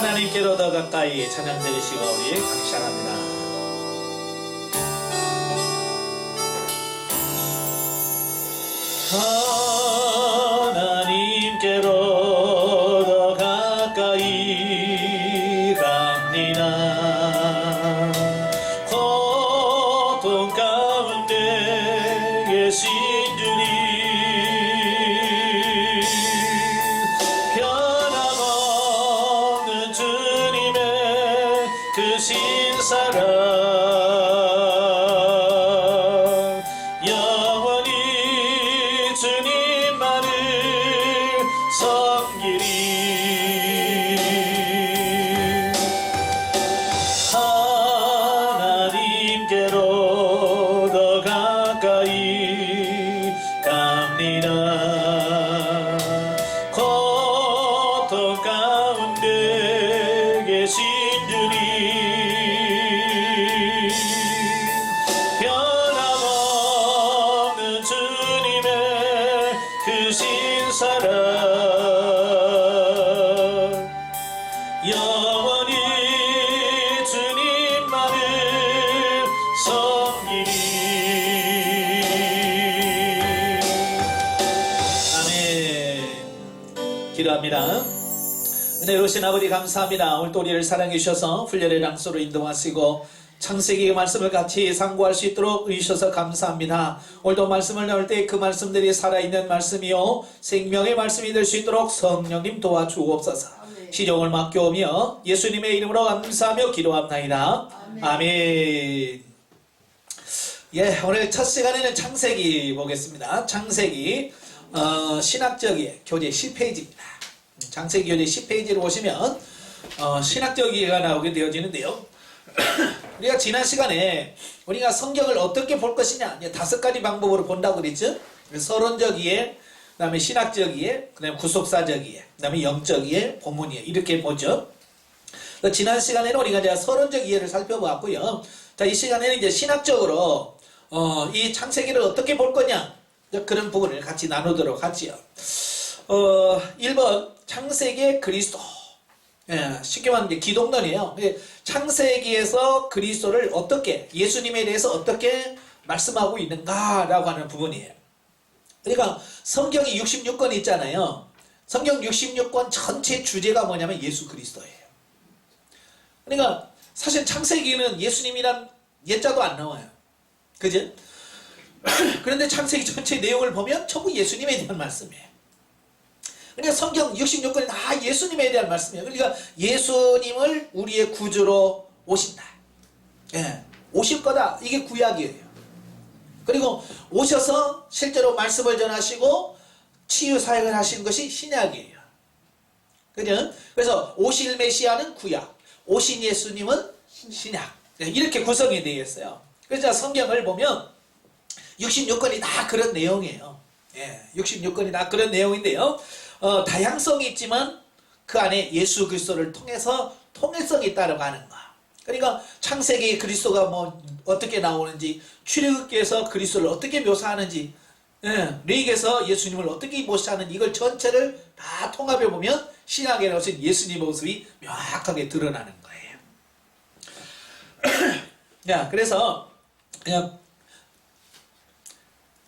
하나님께로 더 가까이 찬양 드리시고 우리 강의 시작합니다. 하나님께로 더 가까이 갑니다. 고통 가운데 계신 주님, 변함없는 주님의 그 신사랑 영원히 주님만을 섬기리. 하나님께로 더 가까이 갑니다. 고통 가운데 계신 주님, 변함없는 주님의 그 신사랑 영원히 주님만을 섬기리. 아멘. 기도합니다. 은혜로우신 아버지 감사합니다. 오늘 또 우리를 사랑해 주셔서 훈련의 장소로 인도하시고 창세기의 말씀을 같이 상고할 수 있도록 주셔서 감사합니다. 오늘도 말씀을 나올 때 그 말씀들이 살아있는 말씀이요 생명의 말씀이 될 수 있도록 성령님 도와주옵소서. 시종을 맡겨오며 예수님의 이름으로 감사하며 기도합나이다. 아멘. 예, 오늘 첫 시간에는 창세기 보겠습니다. 창세기 신학적의 교재 10페이지입니다. 창세기 교재 10페이지를 보시면 신학적이가 나오게 되어지는데요. 우리가 지난 시간에 우리가 성경을 어떻게 볼 것이냐 5가지 방법으로 본다고 그랬죠. 서론적 이해, 그 다음에 신학적 이해, 그 다음에 구속사적 이해, 그 다음에 영적 이해, 본문 이해 이렇게 보죠. 지난 시간에는 우리가 이제 서론적 이해를 살펴보았고요. 자, 이 시간에는 이제 신학적으로 이 창세기를 어떻게 볼 거냐 그런 부분을 같이 나누도록 하지요. 1번 창세기의 그리스도. 예, 쉽게 말하면 기독론이에요. 창세기에서 그리스도를 어떻게, 예수님에 대해서 어떻게 말씀하고 있는가라고 하는 부분이에요. 그러니까 성경이 66권 있잖아요. 성경 66권 전체 주제가 뭐냐면 예수 그리스도예요. 그러니까 사실 창세기는 예수님이란 예자도 안 나와요. 그죠? 그런데 창세기 전체 내용을 보면 전부 예수님에 대한 말씀이에요. 그러니까 성경 66권이 다 예수님에 대한 말씀이에요. 그러니까 예수님을 우리의 구주로 오신다. 예, 오실 거다. 이게 구약이에요. 그리고 오셔서 실제로 말씀을 전하시고 치유 사역을 하신 것이 신약이에요. 그죠? 그래서 오실 메시아는 구약, 오신 예수님은 신약. 이렇게 구성이 되어 있어요. 그래서 성경을 보면 66권이 다 그런 내용이에요. 예, 66권이 다 그런 내용인데요. 다양성이 있지만 그 안에 예수 그리스도를 통해서 통일성이 있다고 하는 거. 그러니까 창세기 그리스도가 뭐 어떻게 나오는지, 출애굽기에서 그리스도를 어떻게 묘사하는지, 레위기에서 예수님을 어떻게 모시하는지 이걸 전체를 다 통합해 보면 신약에 나오신 예수님 모습이 명확하게 드러나는 거예요. 자, 그래서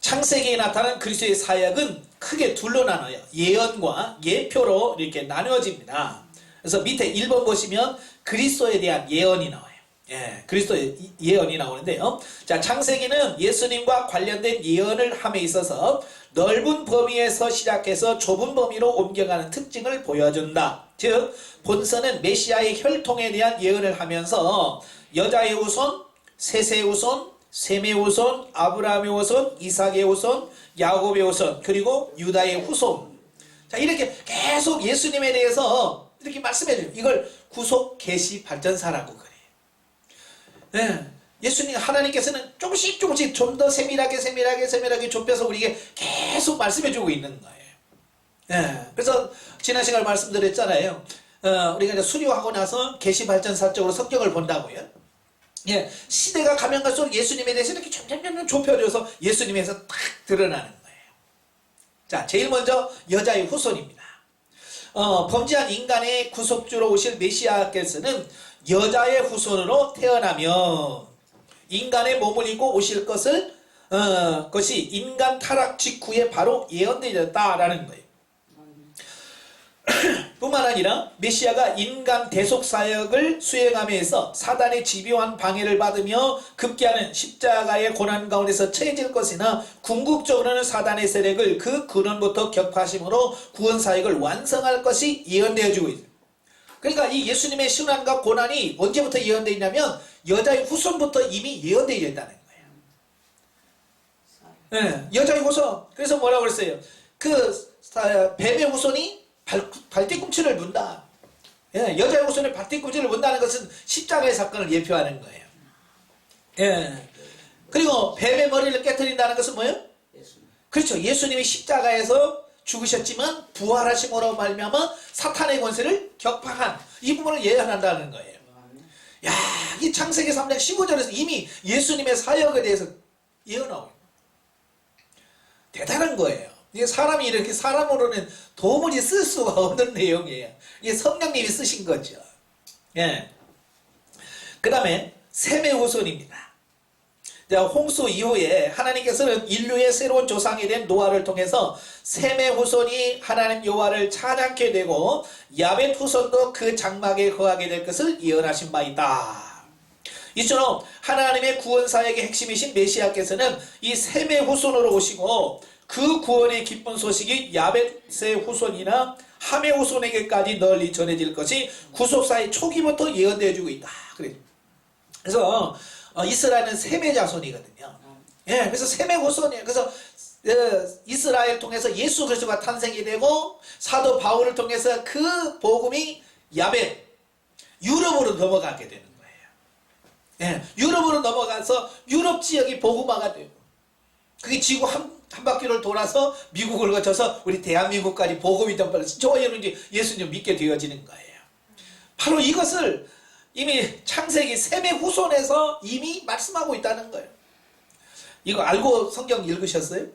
창세기에 나타난 그리스도의 사역은 크게 둘로 나눠요. 예언과 예표로 이렇게 나누어집니다. 그래서 밑에 1번 보시면 그리스도에 대한 예언이 나와요. 예, 그리스도의 예언이 나오는데요. 자, 창세기는 예수님과 관련된 예언을 함에 있어서 넓은 범위에서 시작해서 좁은 범위로 옮겨가는 특징을 보여준다. 즉, 본서는 메시아의 혈통에 대한 예언을 하면서 여자의 후손, 셋의 후손, 셈의 후손, 아브라함의 후손, 이삭의 후손, 야곱의 후손, 그리고 유다의 후손. 자, 이렇게 계속 예수님에 대해서 이렇게 말씀해줘요. 이걸 구속 계시 발전사라고 그래요. 네. 예수님, 하나님께서는 조금씩 좀 더 세밀하게 좁혀서 우리에게 계속 말씀해주고 있는 거예요. 네. 그래서 지난 시간에 말씀드렸잖아요. 우리가 이제 수료하고 나서 계시 발전사적으로 성경을 본다고요. 예, 시대가 가면 갈수록 예수님에 대해서 이렇게 점점 좁혀져서 예수님에서 딱 드러나는 거예요. 자, 제일 먼저 여자의 후손입니다. 범죄한 인간의 구속주로 오실 메시아께서는 여자의 후손으로 태어나며 인간의 몸을 입고 오실 것이 인간 타락 직후에 바로 예언되었다라는 거예요. 뿐만 아니라 메시아가 인간 대속 사역을 수행함에서 사단의 집요한 방해를 받으며 급기야는 십자가의 고난 가운데서 처해질 것이나 궁극적으로는 사단의 세력을 그 근원부터 격파하심으로 구원 사역을 완성할 것이 예언되어지고 있어요. 그러니까 이 예수님의 신앙과 고난이 언제부터 예언되어 있냐면 여자의 후손부터 이미 예언되어 있다는 거예요. 네, 여자의 후손. 그래서 뭐라고 그랬어요? 뱀의 후손이 발뒤꿈치를 문다. 예, 여자의 후손이 발뒤꿈치를 문다는 것은 십자가의 사건을 예표하는 거예요. 예. 그리고 뱀의 머리를 깨뜨린다는 것은 뭐예요? 그렇죠. 예수님이 십자가에서 죽으셨지만 부활하심으로 말미암아 사탄의 권세를 격파한 이 부분을 예언한다는 거예요. 야, 이 창세기 3장 15절에서 이미 예수님의 사역에 대해서 예언하고 있어요. 대단한 거예요. 이게 사람이 이렇게 사람으로는 도무지 쓸 수가 없는 내용이에요. 이게 성령님이 쓰신 거죠. 예. 그 다음에 셈의 후손입니다. 홍수 이후에 하나님께서는 인류의 새로운 조상이 된 노아를 통해서 셈의 후손이 하나님 여호와를 찬양케 되고 야벳 후손도 그 장막에 거하게 될 것을 예언하신 바 있다. 이처럼 하나님의 구원 사역의 핵심이신 메시아께서는 이 셈의 후손으로 오시고 그 구원의 기쁜 소식이 야벳의 후손이나 함의 후손에게까지 널리 전해질 것이 구속사의 초기부터 예언되어지고 있다. 그래서 이스라엘은 셈의 자손이거든요. 예, 그래서 셈의 후손이에요. 그래서 이스라엘 통해서 예수 그리스도가 탄생이 되고 사도 바울을 통해서 그 복음이 야벳 유럽으로 넘어가게 되는 거예요. 예, 유럽으로 넘어가서 유럽 지역이 복음화가 되고 그게 지구 한 바퀴를 돌아서 미국을 거쳐서 우리 대한민국까지 복음이 전파해서 저 예수님 믿게 되어지는 거예요. 바로 이것을 이미 창세기 셈의 후손에서 이미 말씀하고 있다는 거예요. 이거 알고 성경 읽으셨어요?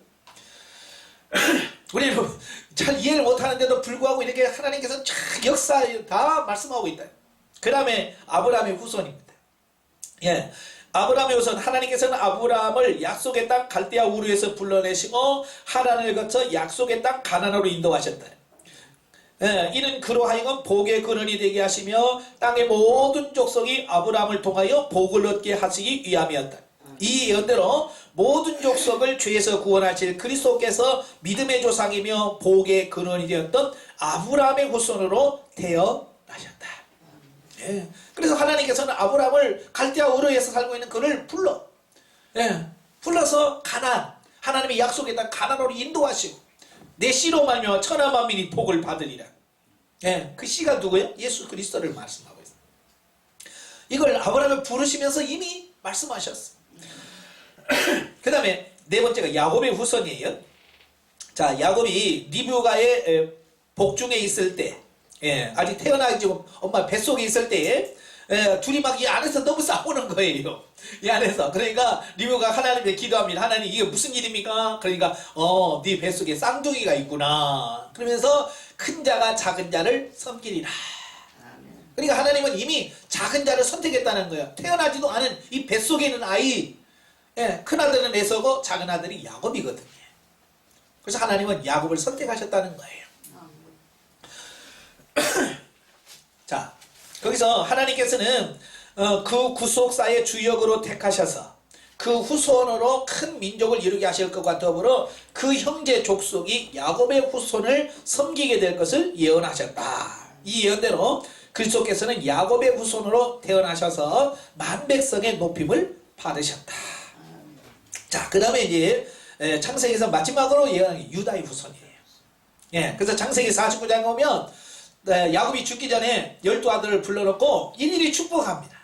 우리는 잘 이해를 못하는데도 불구하고 이렇게 하나님께서 쫙 역사에 다 말씀하고 있다. 그 다음에 아브라함의 후손입니다. 예, 아브라함의 후손, 하나님께서는 아브라함을 약속의 땅 갈대아 우르에서 불러내시고 하란을 거쳐 약속의 땅 가나안으로 인도하셨다. 예, 이는 그로 하여금 복의 근원이 되게 하시며 땅의 모든 족속이 아브라함을 통하여 복을 얻게 하시기 위함이었다. 이 예언대로 모든 족속을 죄에서 구원하실 그리스도께서 믿음의 조상이며 복의 근원이 되었던 아브라함의 후손으로 태어나셨다. 예, 그래서 하나님께서는 아브라함을 갈대아 우르에서 살고 있는 그를 불러서 가나안, 하나님의 약속의 땅 가나안으로 인도하시고 내 씨로 말미암아 천하 만민이 복을 받으리라. 예, 그 씨가 누구예요? 예수 그리스도를 말씀하고 있어요. 이걸 아브라함을 부르시면서 이미 말씀하셨어요. 그 다음에 네 번째가 야곱의 후손이에요. 자, 야곱이 리브가의 복중에 있을 때, 아직 태어나기 전 엄마 뱃속에 있을 때 둘이 막 이 안에서 너무 싸우는 거예요. 이 안에서. 그러니까 리브가 하나님께 기도합니다. 하나님 이게 무슨 일입니까? 그러니까 네 뱃속에 쌍둥이가 있구나. 그러면서 큰 자가 작은 자를 섬기리라. 그러니까 하나님은 이미 작은 자를 선택했다는 거예요. 태어나지도 않은 이 뱃속에 있는 아이, 큰 아들은 에서고 작은 아들이 야곱이거든요. 그래서 하나님은 야곱을 선택하셨다는 거예요. 자, 거기서 하나님께서는 그 구속사의 주역으로 택하셔서 그 후손으로 큰 민족을 이루게 하실 것과 더불어 그 형제 족속이 야곱의 후손을 섬기게 될 것을 예언하셨다. 이 예언대로 그리스도께서는 야곱의 후손으로 태어나셔서 만백성의 높임을 받으셨다. 자, 그 다음에 이제 창세기에서 마지막으로 예언한 게 유다의 후손이에요. 예, 그래서 창세기 49장에 오면 야곱이 죽기 전에 12아들을 불러놓고 일일이 축복합니다.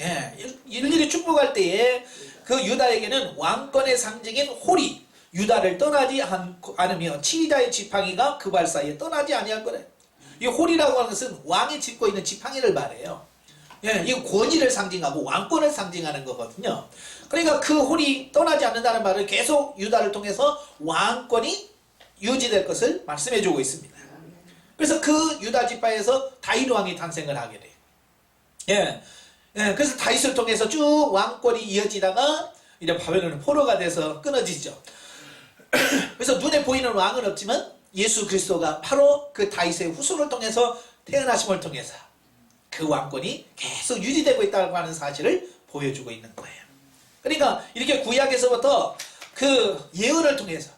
예, 일일이 축복할 때에 그 유다에게는 왕권의 상징인 홀이 유다를 떠나지 않으며 치자의 지팡이가 그 발 사이에 떠나지 아니할 거래. 이 홀이라고 하는 것은 왕이 짚고 있는 지팡이를 말해요. 예, 이거 권위를 상징하고 왕권을 상징하는 거거든요. 그러니까 그 홀이 떠나지 않는다는 말을 계속 유다를 통해서 왕권이 유지될 것을 말씀해주고 있습니다. 그래서 그 유다 지파에서 다윗 왕이 탄생을 하게 돼요. 예. 예, 그래서 다윗을 통해서 쭉 왕권이 이어지다가 이제 바벨론 포로가 돼서 끊어지죠. 그래서 눈에 보이는 왕은 없지만 예수 그리스도가 바로 그 다윗의 후손을 통해서 태어나심을 통해서 그 왕권이 계속 유지되고 있다고 하는 사실을 보여주고 있는 거예요. 그러니까 이렇게 구약에서부터 그 예언을 통해서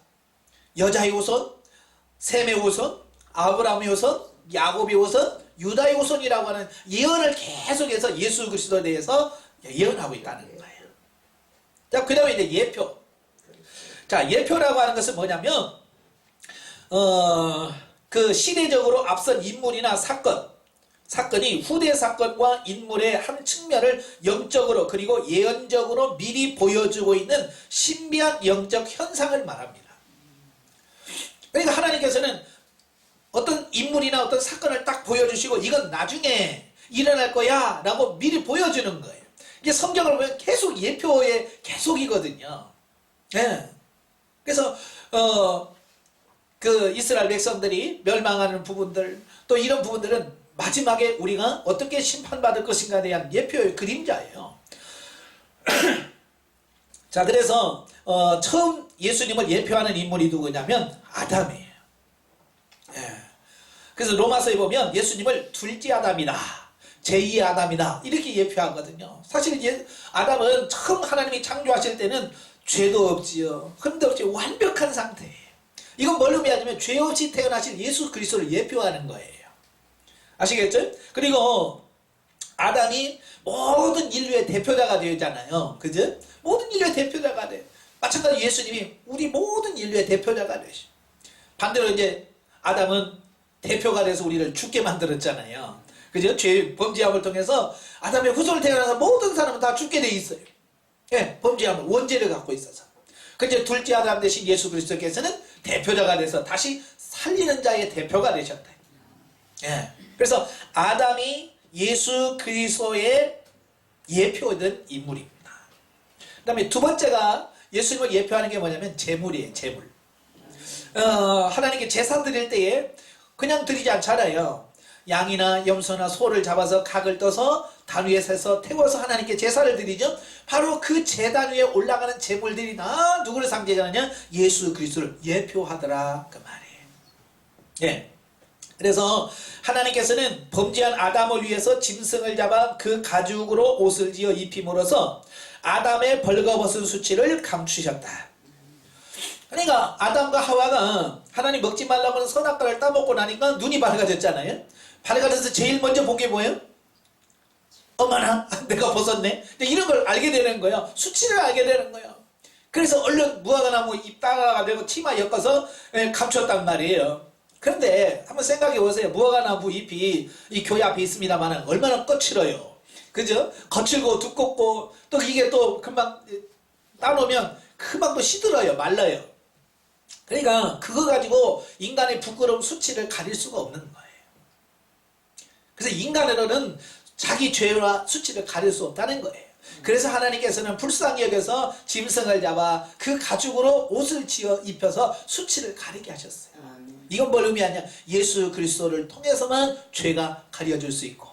여자의 후손, 셈의 후손, 아브라함의 후손, 야곱의 후손, 유다의 후손이라고 하는 예언을 계속해서 예수 그리스도에 대해서 예언하고 있다는 거예요. 자, 그 다음에 이제 예표. 자, 예표라고 하는 것은 뭐냐면, 그 시대적으로 앞선 인물이나 사건이 후대 사건과 인물의 한 측면을 영적으로 그리고 예언적으로 미리 보여주고 있는 신비한 영적 현상을 말합니다. 그러니까 하나님께서는 어떤 인물이나 어떤 사건을 딱 보여주시고 이건 나중에 일어날 거야 라고 미리 보여주는 거예요. 이게 성경을 보면 계속 예표의 계속이거든요. 네. 그래서 그 이스라엘 백성들이 멸망하는 부분들 또 이런 부분들은 마지막에 우리가 어떻게 심판받을 것인가에 대한 예표의 그림자예요. 자, 그래서 처음 예수님을 예표하는 인물이 누구냐면 아담이에요. 예. 그래서 로마서에 보면 예수님을 둘째 아담이다, 제2의 아담이다 이렇게 예표하거든요. 사실 아담은 처음 하나님이 창조하실 때는 죄도 없지요, 흠도 없지, 완벽한 상태예요. 이건 뭘 의미하냐면 죄 없이 태어나신 예수 그리스도를 예표하는 거예요. 아시겠죠? 그리고 아담이 모든 인류의 대표자가 되었잖아요. 그죠? 모든 인류의 대표자가 돼요. 마찬가지로 예수님이 우리 모든 인류의 대표자가 되시. 반대로 이제 아담은 대표가 돼서 우리를 죽게 만들었잖아요. 그죠? 죄, 범죄함을 통해서 아담의 후손을 태어나서 모든 사람은 다 죽게 돼 있어요. 예, 범죄함을, 원죄를 갖고 있어서. 그런데 둘째 아담 대신 예수 그리스도께서는 대표자가 돼서 다시 살리는 자의 대표가 되셨다. 예. 그래서 아담이 예수 그리스도의 예표된 인물입니다. 그 다음에 두 번째가 예수님을 예표하는 게 뭐냐면 제물이에요. 제물. 하나님께 제사 드릴 때에 그냥 드리지 않잖아요. 양이나 염소나 소를 잡아서 각을 떠서 단 위에 세서 태워서 하나님께 제사를 드리죠. 바로 그 제단 위에 올라가는 제물들이 다 누구를 상징하느냐? 예수 그리스도를 예표하더라 그 말이에요. 예. 그래서 하나님께서는 범죄한 아담을 위해서 짐승을 잡아 그 가죽으로 옷을 지어 입힘으로써 아담의 벌거벗은 수치를 감추셨다. 그러니까 아담과 하와가 하나님 먹지 말라고 하는 선악과를 따먹고 나니까 눈이 밝아졌잖아요. 밝아져서 제일 먼저 본 게 뭐예요? 어머나 내가 벗었네. 이런 걸 알게 되는 거예요. 수치를 알게 되는 거예요. 그래서 얼른 무화과나무 잎 따가지고 치마 엮어서 감췄단 말이에요. 그런데 한번 생각해 보세요. 무화과나무 잎이 이 교회 앞에 있습니다만 얼마나 거칠어요. 그죠? 거칠고 두껍고 또 이게 또 금방 따놓으면 금방 또 시들어요. 말라요. 그러니까 그거 가지고 인간의 부끄러움 수치를 가릴 수가 없는 거예요. 그래서 인간으로는 자기 죄와 수치를 가릴 수 없다는 거예요. 그래서 하나님께서는 불쌍히 여겨서 짐승을 잡아 그 가죽으로 옷을 지어 입혀서 수치를 가리게 하셨어요. 이건 뭘 의미하냐? 예수 그리스도를 통해서만 죄가 가려질 수 있고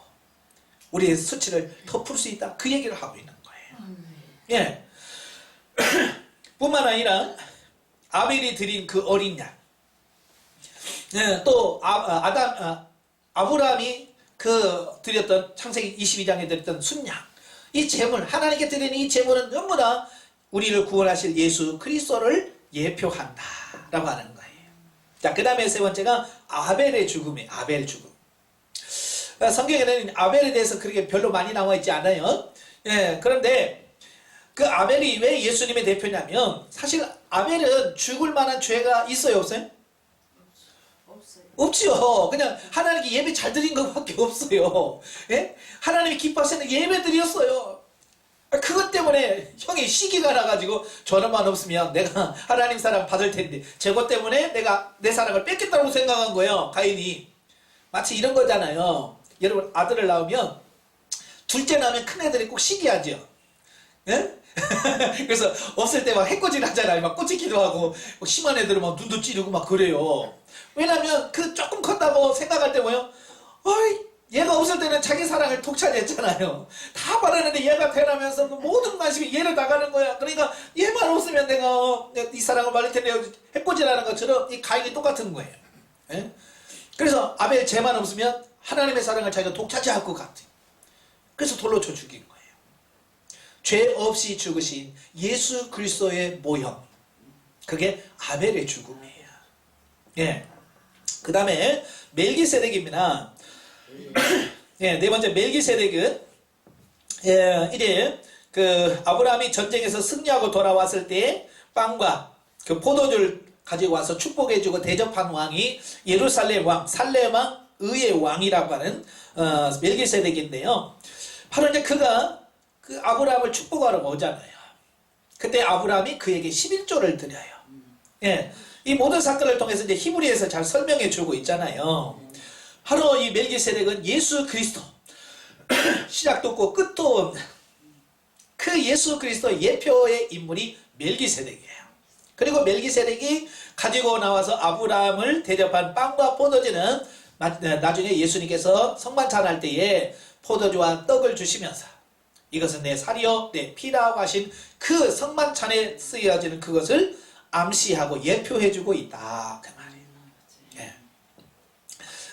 우리의 수치를 덮을 수 있다. 그 얘기를 하고 있는 거예요. 예. 뿐만 아니라 아벨이 드린 그 어린 양, 예, 또 아브라함이 그 드렸던 창세기 22장에 드렸던 순양, 이 제물, 하나님께 드리는 이 제물은 전부 다 우리를 구원하실 예수 그리스도를 예표한다라고 하는 거예요. 자, 그 다음에 세 번째가 아벨의 죽음이에요. 아벨 죽음. 성경에는 아벨에 대해서 그렇게 별로 많이 나와 있지 않아요. 예, 그런데 그 아벨이 왜 예수님의 대표냐면 사실 아벨은 죽을 만한 죄가 있어요, 없어요? 없죠. 그냥 하나님께 예배 잘 드린 것밖에 없어요. 예? 하나님이 기뻐하시는 예배 드렸어요. 그것 때문에 형이 시기가 나가지고 저놈만 없으면 내가 하나님 사랑 받을 텐데 저것 때문에 내가 내 사랑을 뺏겠다고 생각한 거예요. 가인이. 마치 이런 거잖아요. 여러분 아들을 낳으면 둘째 낳으면 큰애들이 꼭 시기하죠. 예? 그래서 없을 때 막 해코지 하잖아요. 막 꼬치기도 하고 막 심한 애들은 막 눈도 찌르고 막 그래요. 왜냐면 그 조금 컸다고 생각할 때 뭐요? 어이, 얘가 없을 때는 자기 사랑을 독차지했잖아요. 다 바라는데 얘가 태어나면서 그 모든 관심이 얘를 나가는 거야. 그러니까 얘만 없으면 내가 이 사랑을 받을 텐데 해코지라는 것처럼 이 가인이 똑같은 거예요. 예? 그래서 아벨 쟤만 없으면 하나님의 사랑을 자기가 독차지할 것 같아. 그래서 돌로 쳐 죽인 거예요. 죄 없이 죽으신 예수 그리스도의 모형. 그게 아벨의 죽음이에요. 예. 그 다음에 멜기세덱입니다. 예, 네 번째 멜기세덱은 예, 이제 그 아브라함이 전쟁에서 승리하고 돌아왔을 때 빵과 그 포도주를 가지고 와서 축복해주고 대접한 왕이 예루살렘 왕, 살렘 왕, 의의 왕이라고 하는 멜기세덱인데요. 바로 이제 그가 그 아브라함을 축복하러 오잖아요. 그때 아브라함이 그에게 11조를 드려요. 예, 이 모든 사건을 통해서 이제 히브리에서 잘 설명해 주고 있잖아요. 바로 이 멜기세덱은 예수 그리스도 시작도 없고 끝도 없는 그 예수 그리스도 예표의 인물이 멜기세덱이에요. 그리고 멜기세덱이 가지고 나와서 아브라함을 대접한 빵과 포도주는 나중에 예수님께서 성만찬할 때에 포도주와 떡을 주시면서 이것은 내 살이요 내 피라고 하신 그 성만찬에 쓰여지는 그것을 암시하고 예표해주고 있다 그 말이에요. 예.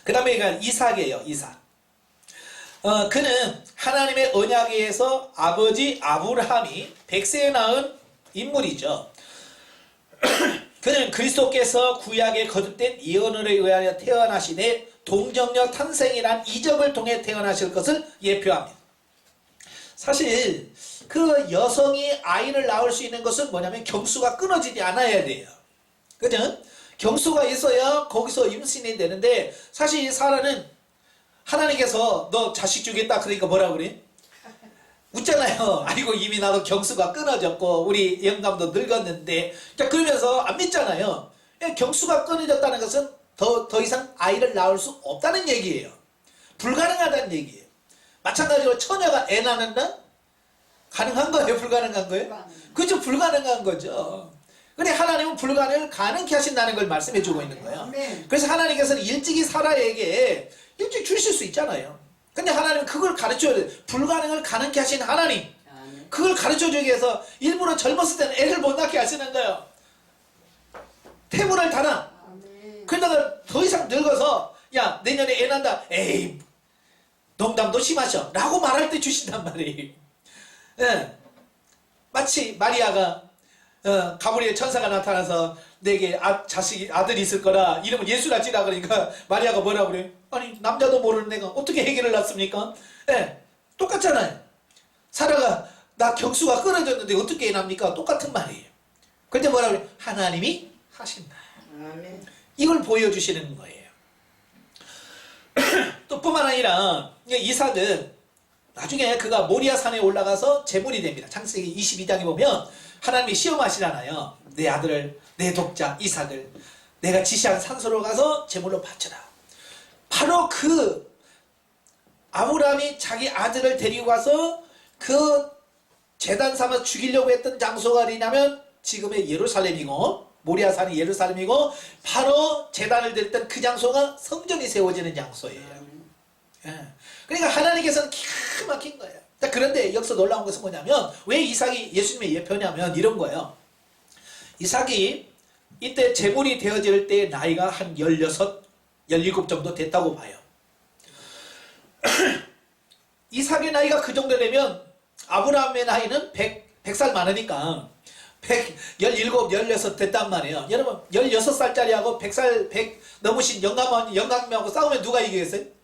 그 다음에 이삭이에요. 이삭. 그는 하나님의 언약에 의해서 아버지 아브라함이 100세에 낳은 인물이죠. 그는 그리스도께서 구약에 거듭된 예언을 의하여 태어나시되 동정녀 탄생이란 이적을 통해 태어나실 것을 예표합니다. 사실 그 여성이 아이를 낳을 수 있는 것은 뭐냐면 경수가 끊어지지 않아야 돼요. 그죠? 경수가 있어야 거기서 임신이 되는데 사실 사라는 하나님께서 너 자식 주겠다 그러니까 뭐라 그래? 웃잖아요. 아이고 이미 나도 경수가 끊어졌고 우리 영감도 늙었는데 자 그러면서 안 믿잖아요. 경수가 끊어졌다는 것은 더 이상 아이를 낳을 수 없다는 얘기예요. 불가능하다는 얘기예요. 마찬가지로 처녀가 애 낳는다? 가능한 거예요? 불가능한 거예요? 그죠? 불가능한 거죠. 근데 하나님은 불가능을 가능케 하신다는 걸 말씀해 주고 있는 거예요. 그래서 하나님께서는 일찍이 사라에게 일찍 주실 수 있잖아요. 근데 하나님은 그걸 가르쳐야 돼요. 불가능을 가능케 하신 하나님. 그걸 가르쳐주기 위해서 일부러 젊었을 때는 애를 못 낳게 하시는 거예요. 태물을 달아. 그러다가 더 이상 늙어서 야 내년에 애 난다. 에이 농담도 심하셔 라고 말할 때 주신단 말이에요. 예. 마치 마리아가 가브리엘 천사가 나타나서 내게 아들이 있을 거라 이름은 예수라 지라 그러니까 마리아가 뭐라 그래? 아니 남자도 모르는 내가 어떻게 아기를 낳습니까? 예, 똑같잖아요. 사라가 나 경수가 끊어졌는데 어떻게 애 납니까? 똑같은 말이에요. 근데 뭐라 그래? 하나님이 하신다. 이걸 보여주시는 거예요. 또 뿐만 아니라 이삭은 나중에 그가 모리아 산에 올라가서 제물이 됩니다. 창세기 22장에 보면 하나님이 시험하시잖아요. 내 아들을 내 독자 이삭을 내가 지시한 산소로 가서 제물로 바쳐라. 바로 그 아브라함이 자기 아들을 데리고 가서 그 제단 삼아 죽이려고 했던 장소가 어디냐면 지금의 예루살렘이고 모리아 산이 예루살렘이고 바로 제단을 드렸던 그 장소가 성전이 세워지는 장소예요. 예. 그러니까 하나님께서는 기가 막힌 거예요. 그런데 여기서 놀라운 것은 뭐냐면 왜 이삭이 예수님의 예표냐면 이런 거예요. 이삭이 이때 제물이 되어질 때 나이가 한 16, 17 정도 됐다고 봐요. 이삭의 나이가 그 정도 되면 아브라함의 나이는 100살 많으니까 17, 16 됐단 말이에요. 여러분 16살짜리하고 100 넘으신 영감하고 싸우면 누가 이기겠어요?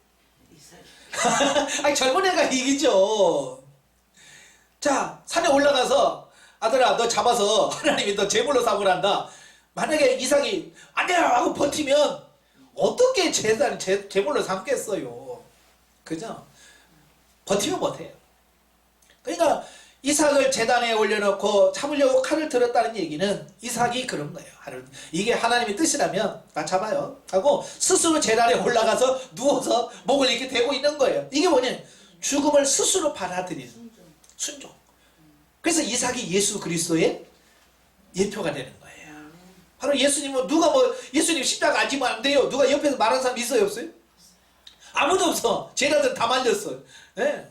아니 젊은 애가 이기죠. 자 산에 올라가서 아들아 너 잡아서 하나님이 너 제물로 삼으란다. 만약에 이삭이 안돼 하고 버티면 어떻게 제물로 삼겠어요. 그죠? 버티면 못해요. 그러니까 이삭을 제단에 올려놓고 잡으려고 칼을 들었다는 얘기는 이삭이 그런 거예요. 이게 하나님의 뜻이라면 나 잡아요 하고 스스로 제단에 올라가서 누워서 목을 이렇게 대고 있는 거예요. 이게 뭐냐? 죽음을 스스로 받아들이는 순종. 그래서 이삭이 예수 그리스도의 예표가 되는 거예요. 바로 예수님은 누가 뭐 예수님 십자가 안 지면 안 돼요. 누가 옆에서 말하는 사람 있어요, 없어요? 아무도 없어. 제자들 다 말렸어. 예.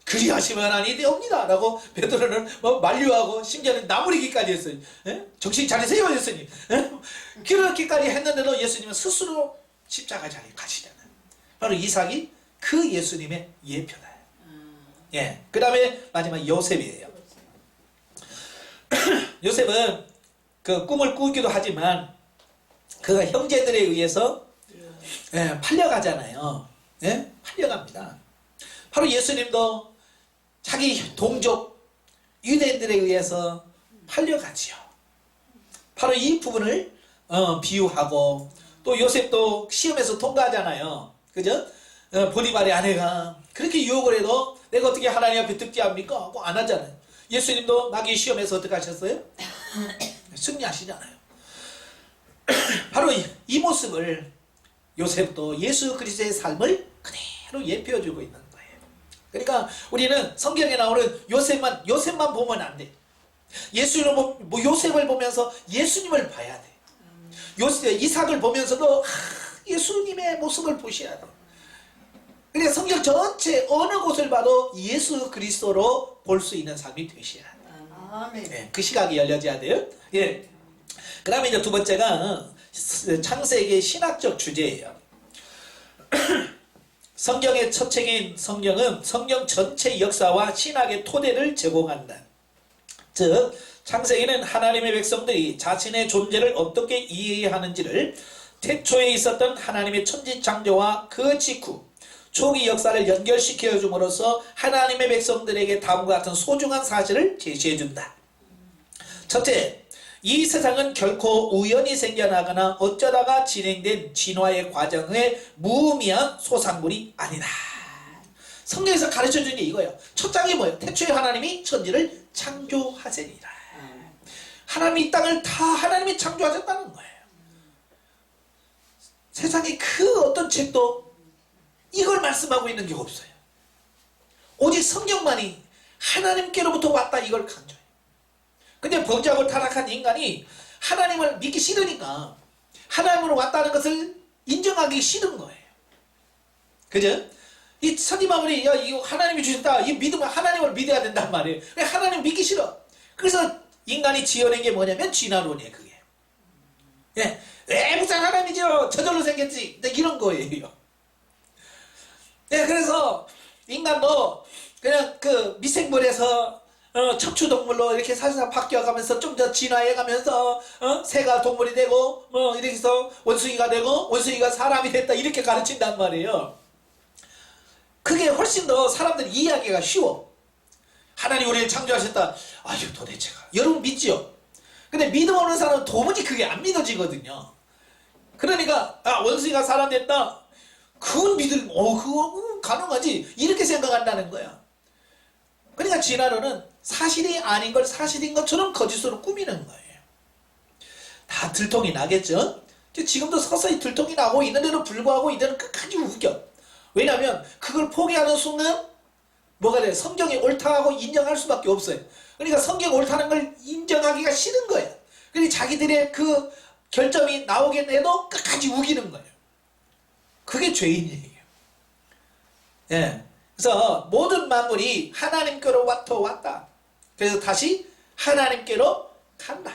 그리하시면 아니 되옵니다 라고 베드로는 만류하고 심지어는 나무리기까지 했어요. 예? 정신 차리세요 예수님. 예? 그렇게까지 했는데도 예수님은 스스로 십자가 자리에 가시잖아요. 바로 이삭이 그 예수님의 예표다. 예. 그 다음에 마지막 요셉이에요. 요셉은 그 꿈을 꾸기도 하지만 그가 형제들에 의해서 예, 팔려가잖아요. 예? 팔려갑니다. 바로 예수님도 자기 동족 유대인들에 의해서 팔려가지요. 바로 이 부분을 비유하고, 또 요셉도 시험에서 통과하잖아요. 그죠? 보디발의 아내가 그렇게 유혹을 해도 내가 어떻게 하나님 앞에 득지합니까? 꼭 안 하잖아요. 예수님도 마귀 시험에서 어떻게 하셨어요? 승리하시잖아요. 바로 이 모습을 요셉도 예수 그리스도의 삶을 그대로 예표해주고 있는 거예요. 그러니까 우리는 성경에 나오는 요셉만 보면 안 돼. 요셉을 보면서 예수님을 봐야 돼. 이삭을 보면서도 예수님의 모습을 보셔야 돼. 그러니까 성경 전체 어느 곳을 봐도 예수 그리스도로 볼 수 있는 삶이 되셔야 돼. 아멘. 예, 그 시각이 열려져야 돼요. 예. 그 다음에 이제 두 번째가 창세기의 신학적 주제예요. 성경의 첫 책인 성경은 성경 전체 역사와 신학의 토대를 제공한다. 즉 창세기는 하나님의 백성들이 자신의 존재를 어떻게 이해하는지를 태초에 있었던 하나님의 천지창조와 그 직후 초기 역사를 연결시켜 줌으로써 하나님의 백성들에게 다음과 같은 소중한 사실을 제시해준다. 첫째, 이 세상은 결코 우연히 생겨나거나 어쩌다가 진행된 진화의 과정의 무의미한 소산물이 아니다. 성경에서 가르쳐주는 게 이거예요. 첫 장이 뭐예요? 태초에 하나님이 천지를 창조하시니라. 하나님이 이 땅을 다 하나님이 창조하셨다는 거예요. 세상에 그 어떤 책도 이걸 말씀하고 있는 게 없어요. 오직 성경만이 하나님께로부터 왔다 이걸 강조해요. 근데 범죄하고 타락한 인간이 하나님을 믿기 싫으니까 하나님으로 왔다는 것을 인정하기 싫은 거예요. 그죠? 이 선지마물이 이거 하나님이 주셨다. 이 믿으면 하나님을 믿어야 된단 말이에요. 하나님 믿기 싫어. 그래서 인간이 지어낸 게 뭐냐면 진화론이에요. 그게. 예, 무슨 하나님이죠. 저절로 생겼지. 이런 거예요. 네, 그래서 인간도 그냥 그 미생물에서 척추동물로 이렇게 살살 바뀌어가면서 좀 더 진화해가면서 새가 동물이 되고 이렇게 해서 원숭이가 되고 원숭이가 사람이 됐다 이렇게 가르친단 말이에요. 그게 훨씬 더 사람들이 이해하기가 쉬워. 하나님 우리를 창조하셨다. 아유 도대체가. 여러분 믿지요? 근데 믿음 없는 사람은 도무지 그게 안 믿어지거든요. 그러니까 원숭이가 사람 됐다. 그건 그거 가능하지. 이렇게 생각한다는 거야. 그러니까 진화론은 사실이 아닌 걸 사실인 것처럼 거짓으로 꾸미는 거예요. 다 들통이 나겠죠? 지금도 서서히 들통이 나고 있는데도 불구하고 이들은 끝까지 우겨. 왜냐하면 그걸 포기하는 순간 뭐가 돼? 성경이 옳다고 인정할 수밖에 없어요. 그러니까 성경 옳다는 걸 인정하기가 싫은 거예요. 그러니까 자기들의 그 결점이 나오겠네도 끝까지 우기는 거예요. 그게 죄인이에요. 예. 그래서 모든 만물이 하나님께로부터 왔다. 그래서 다시 하나님께로 간다.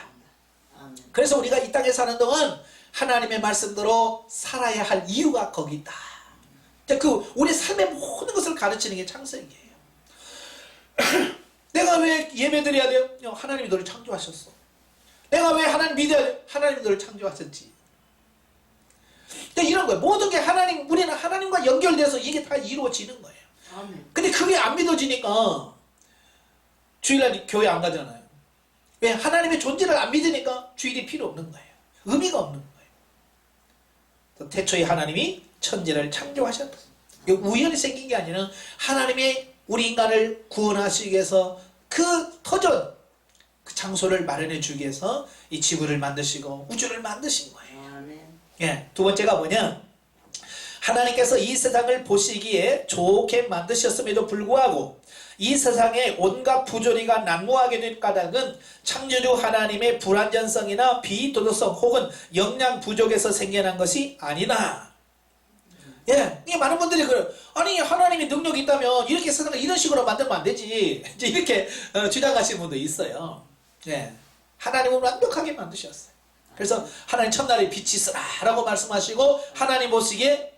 그래서 우리가 이 땅에 사는 동안 하나님의 말씀대로 살아야 할 이유가 거기 있다. 우리 삶의 모든 것을 가르치는 게 창세기예요. 내가 왜 예배 드려야 돼요? 하나님이 너를 창조하셨어. 내가 왜 하나님 믿어야 돼요? 하나님이 너를 창조하셨지. 이런 거예요. 모든 게 우리는 하나님과 연결돼서 이게 다 이루어지는 거예요. 근데 그게 안 믿어지니까 주일날 교회 안 가잖아요. 왜? 하나님의 존재를 안 믿으니까 주일이 필요 없는 거예요. 의미가 없는 거예요. 태초에 하나님이 천지를 창조하셨다. 우연히 생긴 게 아니라 하나님의 우리 인간을 구원하시기 위해서 그 터전, 그 장소를 마련해 주기 위해서 이 지구를 만드시고 우주를 만드신 거예요. 예, 두 번째가 뭐냐? 하나님께서 이 세상을 보시기에 좋게 만드셨음에도 불구하고 이 세상에 온갖 부조리가 난무하게 된 까닭은 창조주 하나님의 불완전성이나 비도덕성 혹은 영양 부족에서 생겨난 것이 아니나. 예, 이게 많은 분들이 아니 하나님이 능력이 있다면 이렇게 세상을 이런 식으로 만들면 안 되지, 이제 이렇게 주장하시는 분도 있어요. 예, 하나님은 완벽하게 만드셨어요. 그래서 하나님 첫날에 빛이 있으라 라고 말씀하시고 하나님 보시기에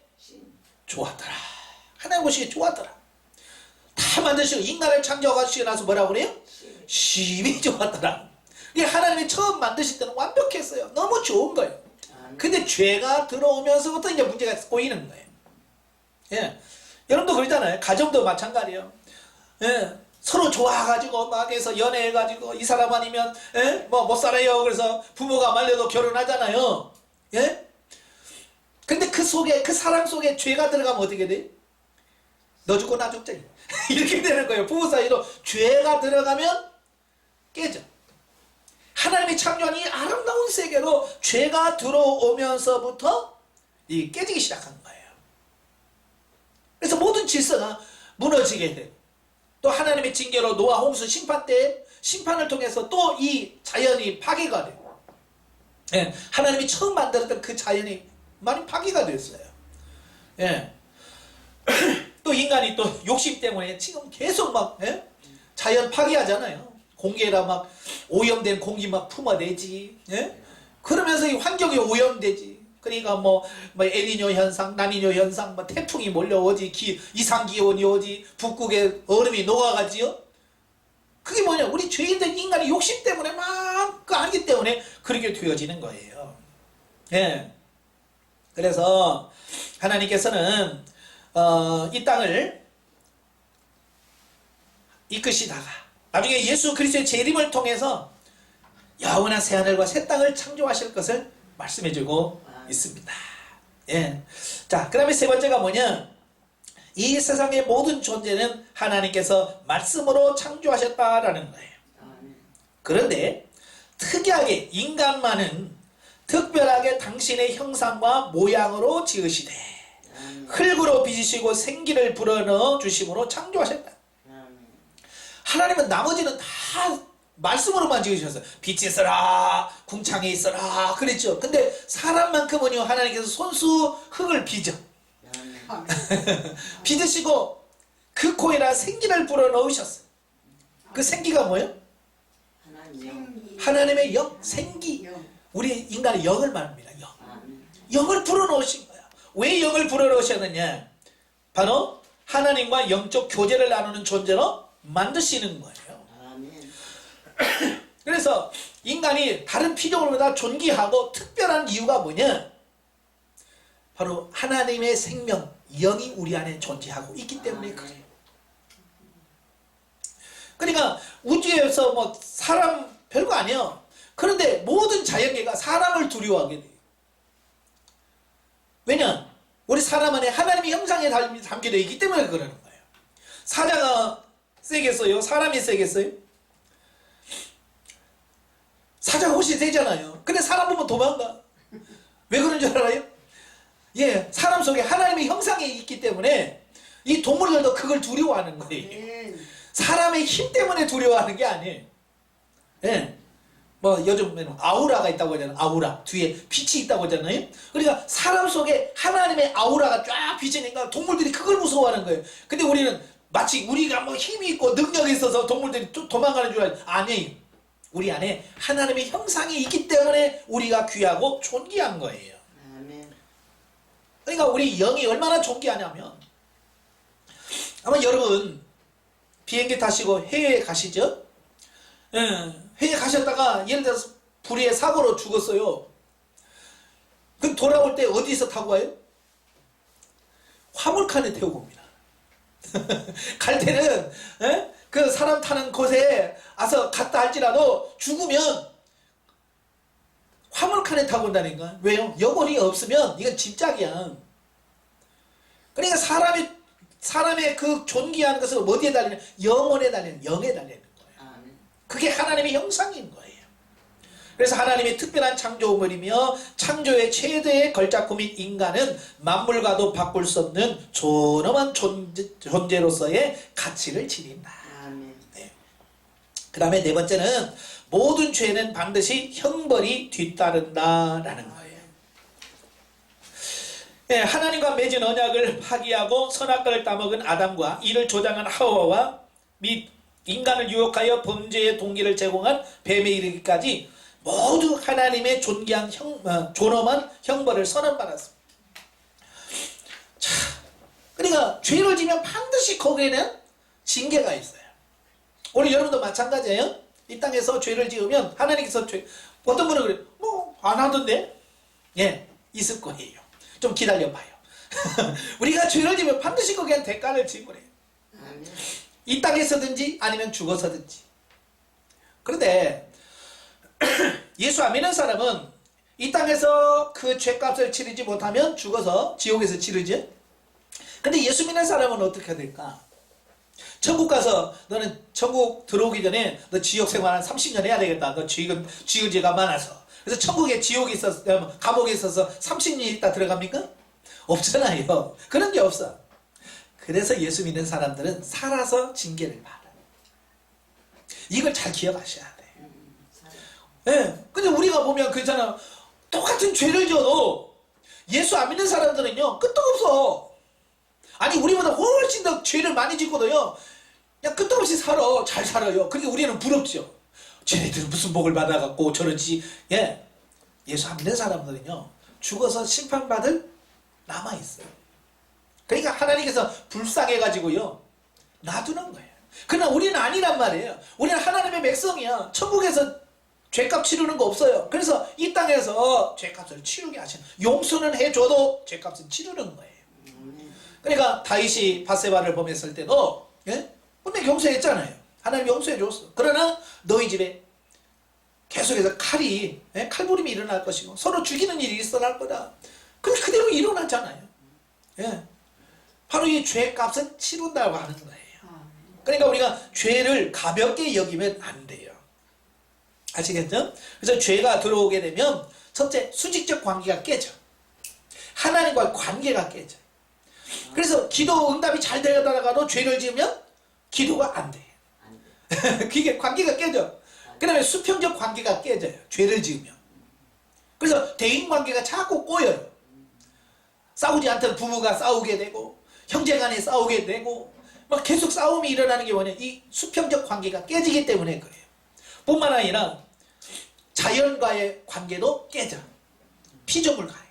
좋았더라. 하나님 보시기에 좋았더라. 다 만드시고 인간을 창조하시고 나서 뭐라고 그래요? 심히 좋았더라. 이게 하나님이 처음 만드실 때는 완벽했어요. 너무 좋은 거예요. 근데 죄가 들어오면서부터 이제 문제가 꼬이는 거예요. 예. 여러분도 그러잖아요. 가정도 마찬가지예요. 예. 서로 좋아가지고 막 해서 연애해가지고 이 사람 아니면 예? 뭐 못 살아요. 그래서 부모가 말려도 결혼하잖아요. 예? 근데 그 속에 그 사랑 속에 죄가 들어가면 어떻게 돼? 너 죽고 나 죽자 이렇게 되는 거예요. 부부 사이로 죄가 들어가면 깨져. 하나님이 창조한 이 아름다운 세계로 죄가 들어오면서부터 이 깨지기 시작한 거예요. 그래서 모든 질서가 무너지게 되고 또 하나님의 징계로 노아 홍수 심판 때 심판을 통해서 또 이 자연이 파괴가 되고, 예, 하나님이 처음 만들었던 그 자연이 많이 파괴가 됐어요. 예. 또 인간이 또 욕심 때문에 지금 계속 막 예? 자연 파괴하잖아요. 공기에다 막 오염된 공기 막 품어내지. 예? 그러면서 이 환경이 오염되지. 그러니까 뭐 엘니뇨 현상, 라니뇨 현상, 뭐 태풍이 몰려오지, 이상 기온이 오지, 북극에 얼음이 녹아가지요. 그게 뭐냐? 우리 죄인된 인간이 욕심 때문에 막 그 하기 때문에 그렇게 되어지는 거예요. 예. 그래서 하나님께서는 이 땅을 이끄시다가 나중에 예수 그리스도의 재림을 통해서 영원한 새하늘과 새 땅을 창조하실 것을 말씀해주고 있습니다. 예. 자, 그 다음에 세 번째가 뭐냐? 이 세상의 모든 존재는 하나님께서 말씀으로 창조하셨다라는 거예요. 그런데 특이하게 인간만은 특별하게 당신의 형상과 모양으로 지으시되 흙으로 빚으시고 생기를 불어넣어 주심으로 창조하셨다. 하나님은 나머지는 다 말씀으로만 지으셨어요. 빛이 있어라, 궁창에 있어라 그랬죠. 근데 사람만큼은요 하나님께서 손수 흙을 빚어 빚으시고 그 코에다 생기를 불어넣으셨어요. 그 생기가 뭐예요? 하나님의 영, 생기. 우리 인간의 영을 말합니다. 영. 영을 불어넣으신 거야. 왜 영을 불어넣으셨느냐? 바로 하나님과 영적 교제를 나누는 존재로 만드시는 거예요. 그래서 인간이 다른 피조물보다 존귀하고 특별한 이유가 뭐냐? 바로 하나님의 생명, 영이 우리 안에 존재하고 있기 때문에 그래요. 그러니까 우주에서 뭐 사람 별거 아니에요. 그런데 모든 자연계가 사람을 두려워하게 돼요. 왜냐? 우리 사람 안에 하나님의 형상에 담겨져 있기 때문에 그러는 거예요. 사자가 세겠어요? 사람이 세겠어요? 사자가 훨씬 세잖아요. 근데 사람 보면 도망가. 왜 그런 줄 알아요? 예, 사람 속에 하나님의 형상이 있기 때문에 이 동물들도 그걸 두려워하는 거예요. 사람의 힘 때문에 두려워하는 게 아니에요. 예. 뭐 요즘에는 아우라가 있다고 하잖아요. 아우라. 뒤에 빛이 있다고 하잖아요. 그러니까 사람 속에 하나님의 아우라가 쫙 비치니까 동물들이 그걸 무서워하는 거예요. 근데 우리는 마치 우리가 뭐 힘이 있고 능력이 있어서 동물들이 도망가는 줄 알아요. 아니에요. 우리 안에 하나님의 형상이 있기 때문에 우리가 귀하고 존귀한 거예요. 그러니까 우리 영이 얼마나 존귀하냐면, 아마 여러분 비행기 타시고 해외에 가시죠? 예, 해외에 가셨다가 예를 들어서 불의의 사고로 죽었어요. 그럼 돌아올 때 어디서 타고 와요? 화물칸에 태우고 옵니다. 갈 때는 예? 그 사람 타는 곳에 와서 갔다 할지라도 죽으면 화물칸에 타고 온다니까. 왜요? 영혼이 없으면 이건 집착이야. 그러니까 사람의 그 존귀한 것을 어디에 달리냐? 영혼에 달리는, 영에 달리는 거예요. 그게 하나님의 형상인 거예요. 그래서 하나님의 특별한 창조물이며 창조의 최대의 걸작품인 인간은 만물과도 바꿀 수 없는 존엄한 존재로서의 가치를 지닌다. 네. 그 다음에 네 번째는 모든 죄는 반드시 형벌이 뒤따른다라는 거예요. 네, 하나님과 맺은 언약을 파기하고 선악과를 따먹은 아담과 이를 조장한 하와와 및 인간을 유혹하여 범죄의 동기를 제공한 뱀에 이르기까지 모두 하나님의 존귀한 존엄한 형벌을 선언받았습니다. 자, 그러니까 죄를 지면 반드시 거기에는 징계가 있어요. 우리 여러분도 마찬가지예요. 이 땅에서 죄를 지으면 하나님께서 어떤 분은 그래요. 뭐 안 하던데? 예, 있을 거예요. 좀 기다려봐요. 우리가 죄를 지면 반드시 거기에 대가를 지불해요. 이 땅에서든지 아니면 죽어서든지. 그런데 예수 안 믿는 사람은 이 땅에서 그 죄값을 치르지 못하면 죽어서 지옥에서 치르지. 근데 예수 믿는 사람은 어떻게 될까? 천국 가서 너는 천국 들어오기 전에 너 지옥 생활 한 30년 해야 되겠다. 너 지은 죄가 많아서. 그래서 천국에 지옥이 있어서 감옥에 있어서 30년 있다 들어갑니까? 없잖아요. 그런 게 없어. 그래서 예수 믿는 사람들은 살아서 징계를 받아. 이걸 잘 기억하셔야 돼. 예. 근데 우리가 보면 그렇잖아. 똑같은 죄를 지어도 예수 안 믿는 사람들은요 끄떡 없어. 아니 우리보다 훨씬 더 죄를 많이 짓고도요 그냥 끄떡 없이 살아. 잘 살아요. 그러니까 우리는 부럽죠. 쟤네들은 무슨 복을 받아갖고 저러지. 예. 예수 안 믿는 사람들은요 죽어서 심판받을 남아있어요. 그러니까 하나님께서 불쌍해가지고요 놔두는 거예요. 그러나 우리는 아니란 말이에요. 우리는 하나님의 백성이야. 천국에서 죄값 치르는 거 없어요. 그래서 이 땅에서 죄값을 치르게 하시는, 용서는 해줘도 죄값은 치르는 거예요. 그러니까 다윗이 밧세바를 범했을 때도 예? 분명히 용서했잖아요. 하나님 용서해줬어. 그러나 너희 집에 계속해서 칼이 칼부림이 일어날 것이고 서로 죽이는 일이 일어날 거다. 근데 그대로 일어났잖아요. 예. 바로 이 죄값은 치른다고 하는 거예요. 그러니까 우리가 죄를 가볍게 여기면 안 돼요. 아시겠죠? 그래서 죄가 들어오게 되면 첫째 수직적 관계가 깨져. 하나님과의 관계가 깨져. 그래서 기도 응답이 잘 되다가도 죄를 지으면 기도가 안 돼. 그게 관계가 깨져. 그 다음에 수평적 관계가 깨져요. 죄를 지으면. 그래서 대인 관계가 자꾸 꼬여요. 싸우지 않던 부부가 싸우게 되고 형제간에 싸우게 되고 막 계속 싸움이 일어나는 게 뭐냐, 이 수평적 관계가 깨지기 때문에 그래요. 뿐만 아니라 자연과의 관계도 깨져. 피조물 가요.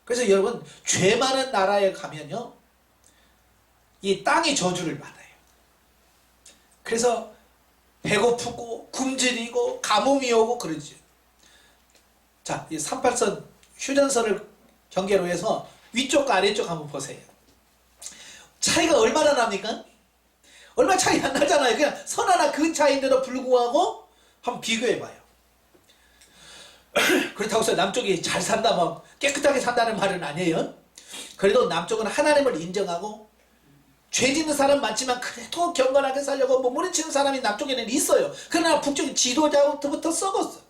그래서 여러분 죄 많은 나라에 가면요 이 땅이 저주를 받아요. 그래서 배고프고 굶주리고 가뭄이 오고 그러죠. 자, 이 38선 휴전선을 경계로 해서 위쪽과 아래쪽 한번 보세요. 차이가 얼마나 납니까? 얼마 차이 안 나잖아요. 그냥 선 하나 그 차이인데도 불구하고 한번 비교해봐요. 그렇다고 해서 남쪽이 잘 산다, 막 깨끗하게 산다는 말은 아니에요. 그래도 남쪽은 하나님을 인정하고 죄 짓는 사람 많지만 그래도 경건하게 살려고 몸부림치는 사람이 남쪽에는 있어요. 그러나 북쪽이 지도자부터 썩었어.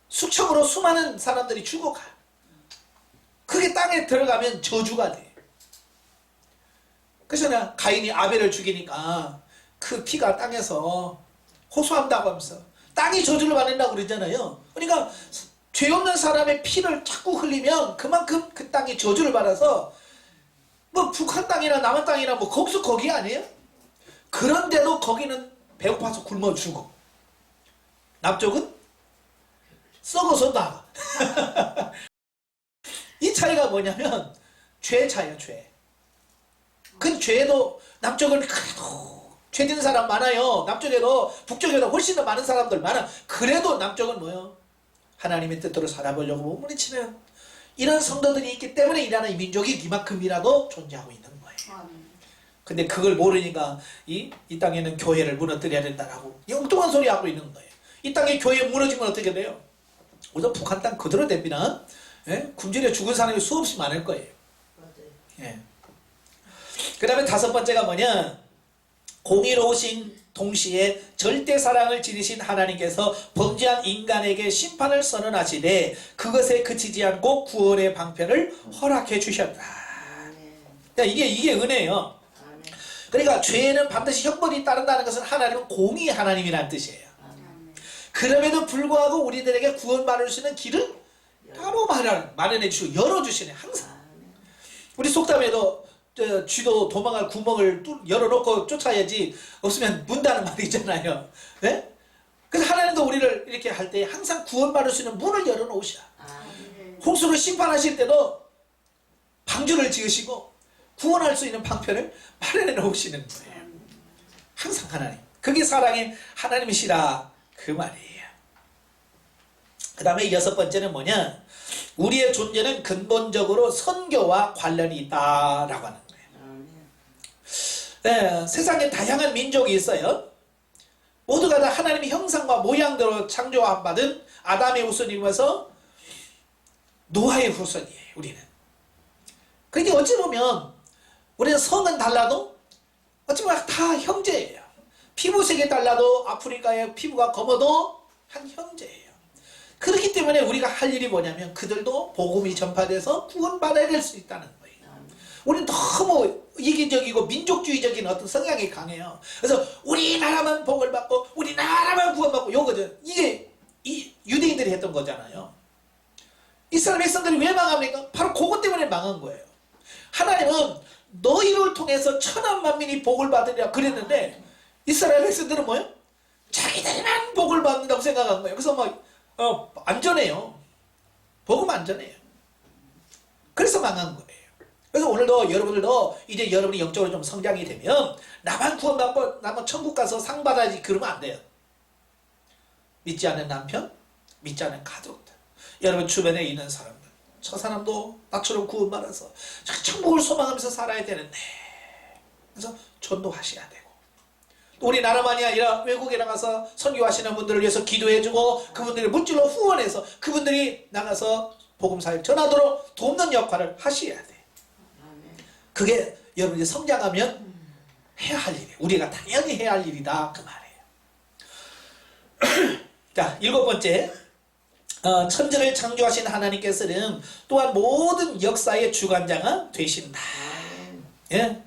수청으로 수많은 사람들이 죽어가요. 그게 땅에 들어가면 저주가 돼. 그래서 그냥 가인이 아벨을 죽이니까 그 피가 땅에서 호소한다고 하면서 땅이 저주를 받는다고 그러잖아요. 그러니까 죄 없는 사람의 피를 자꾸 흘리면 그만큼 그 땅이 저주를 받아서 뭐 북한 땅이나 남한 땅이나 뭐 거기서 거기 아니에요? 그런데도 거기는 배고파서 굶어 죽어. 남쪽은 썩어서 나가. 이 차이가 뭐냐면 죄 차이야, 죄. 그 죄도 남쪽은 그래도 죄 짓는 사람 많아요. 남쪽에도 북쪽에도 훨씬 더 많은 사람들 많아. 그래도 남쪽은 뭐요? 하나님의 뜻대로 살아보려고 몸부림치는 이런 성도들이 있기 때문에 이 나라의 민족이 이만큼이라도 존재하고 있는 거예요. 근데 그걸 모르니까 이 땅에는 교회를 무너뜨려야 된다라고 엉뚱한 소리 하고 있는 거예요. 이 땅에 교회 무너지면 어떻게 돼요? 우선 북한 땅 그대로 됩니다. 예? 굶주려 죽은 사람이 수없이 많을 거예요. 예. 그 다음에 다섯 번째가 뭐냐, 공의로우신 동시에 절대 사랑을 지니신 하나님께서 범죄한 인간에게 심판을 선언하시되 그것에 그치지 않고 구원의 방편을 허락해 주셨다. 그러니까 이게 은혜예요. 그러니까 죄에는 반드시 형벌이 따른다는 것은 하나님은 공의 하나님이라는 뜻이에요. 그럼에도 불구하고 우리들에게 구원받을 수 있는 길을 따로 마련해 주시고 열어주시네. 항상 우리 속담에도 쥐도 도망갈 구멍을 열어놓고 쫓아야지 없으면 문다는 말이 있잖아요. 네? 그래서 하나님도 우리를 이렇게 할 때 항상 구원받을 수 있는 문을 열어놓으셔. 홍수를 심판하실 때도 방주를 지으시고 구원할 수 있는 방편을 마련해 놓으시는 거예요. 항상 하나님. 그게 사랑의 하나님이시라 그 말이에요. 그 다음에 6번째는 뭐냐? 우리의 존재는 근본적으로 선교와 관련이 있다라고 하는 거예요. 네, 세상에 다양한 민족이 있어요. 모두가 다 하나님의 형상과 모양대로 창조받은 아담의 후손이면서 노아의 후손이에요. 우리는. 그러니까 어찌 보면 우리는 성은 달라도 어찌 보면 다 형제예요. 피부색이 달라도 아프리카의 피부가 검어도 한 형제예요. 그렇기 때문에 우리가 할 일이 뭐냐면 그들도 복음이 전파돼서 구원받아야 될 수 있다는 거예요. 우리는 너무 이기적이고 민족주의적인 어떤 성향이 강해요. 그래서 우리나라만 복을 받고 우리나라만 구원받고 요거죠. 이게 이 유대인들이 했던 거잖아요. 이스라엘 백성들이 왜 망합니까? 바로 그것 때문에 망한 거예요. 하나님은 너희를 통해서 천한 만민이 복을 받으리라 그랬는데 이스라엘 백성들은 뭐예요? 자기들만 복을 받는다고 생각한 거예요. 그래서 안전해요. 복음 안전해요. 그래서 망한 거예요. 그래서 오늘도 여러분들도 이제 여러분이 영적으로 좀 성장이 되면 나만 구원받고 나만 천국 가서 상 받아야지 그러면 안 돼요. 믿지 않는 남편, 믿지 않는 가족들, 여러분 주변에 있는 사람들, 저 사람도 나처럼 구원받아서 천국을 소망하면서 살아야 되는데 그래서 전도하셔야 되고 또 우리나라만이 아니라 외국에 나가서 선교하시는 분들을 위해서 기도해주고 그분들을 물질로 후원해서 그분들이 나가서 복음사를 전하도록 돕는 역할을 하셔야 돼요. 그게 여러분이 성장하면 해야 할 일이에요. 우리가 당연히 해야 할 일이다 그 말이에요. 자, 7번째 천지를 창조하신 하나님께서는 또한 모든 역사의 주관자가 되신다. 예?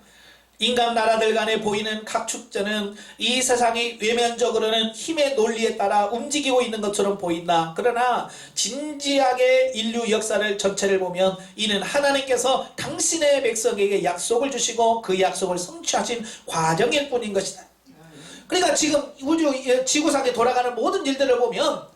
인간 나라들 간에 보이는 각 축제는 이 세상이 외면적으로는 힘의 논리에 따라 움직이고 있는 것처럼 보인다. 그러나 진지하게 인류 역사를 전체를 보면 이는 하나님께서 당신의 백성에게 약속을 주시고 그 약속을 성취하신 과정일 뿐인 것이다. 그러니까 지금 우주 지구상에 돌아가는 모든 일들을 보면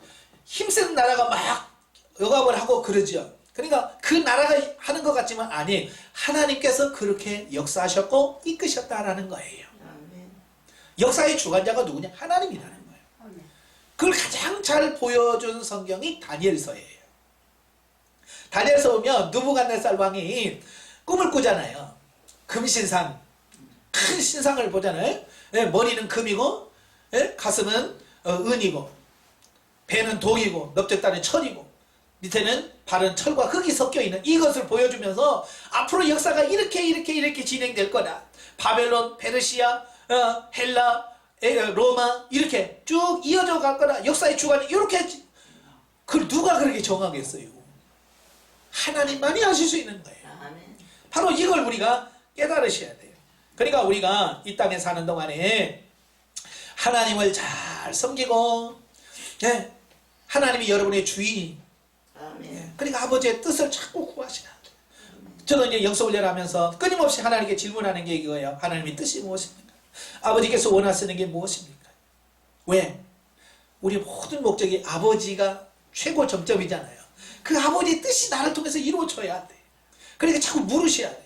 힘센 나라가 막 억압을 하고 그러죠. 그러니까 그 나라가 하는 것 같지만 아니 하나님께서 그렇게 역사하셨고 이끄셨다라는 거예요. 역사의 주관자가 누구냐? 하나님이라는 거예요. 그걸 가장 잘 보여준 성경이 다니엘서예요. 다니엘서 보면 느부갓네살 왕이 꿈을 꾸잖아요. 금신상, 큰 신상을 보잖아요. 머리는 금이고 가슴은 은이고 배는 독이고 넓적다리는 철이고 밑에는 발은 철과 흙이 섞여있는 이것을 보여주면서 앞으로 역사가 이렇게 진행될 거다. 바벨론, 페르시아, 헬라, 로마 이렇게 쭉 이어져 갈 거다. 역사의 주관이 이렇게 그걸 누가 그렇게 정하겠어요? 하나님만이 하실 수 있는 거예요. 바로 이걸 우리가 깨달으셔야 돼요. 그러니까 우리가 이 땅에 사는 동안에 하나님을 잘 섬기고 하나님이 여러분의 주인 그러니까 아버지의 뜻을 자꾸 구하시라. 저는 이제 영성훈련을 하면서 끊임없이 하나님께 질문하는 게 이거예요. 하나님의 뜻이 무엇입니까? 아버지께서 원하시는 게 무엇입니까? 왜? 우리 모든 목적이 아버지가 최고 정점이잖아요. 그 아버지의 뜻이 나를 통해서 이루어져야 돼. 그러니까 자꾸 물으셔야 돼.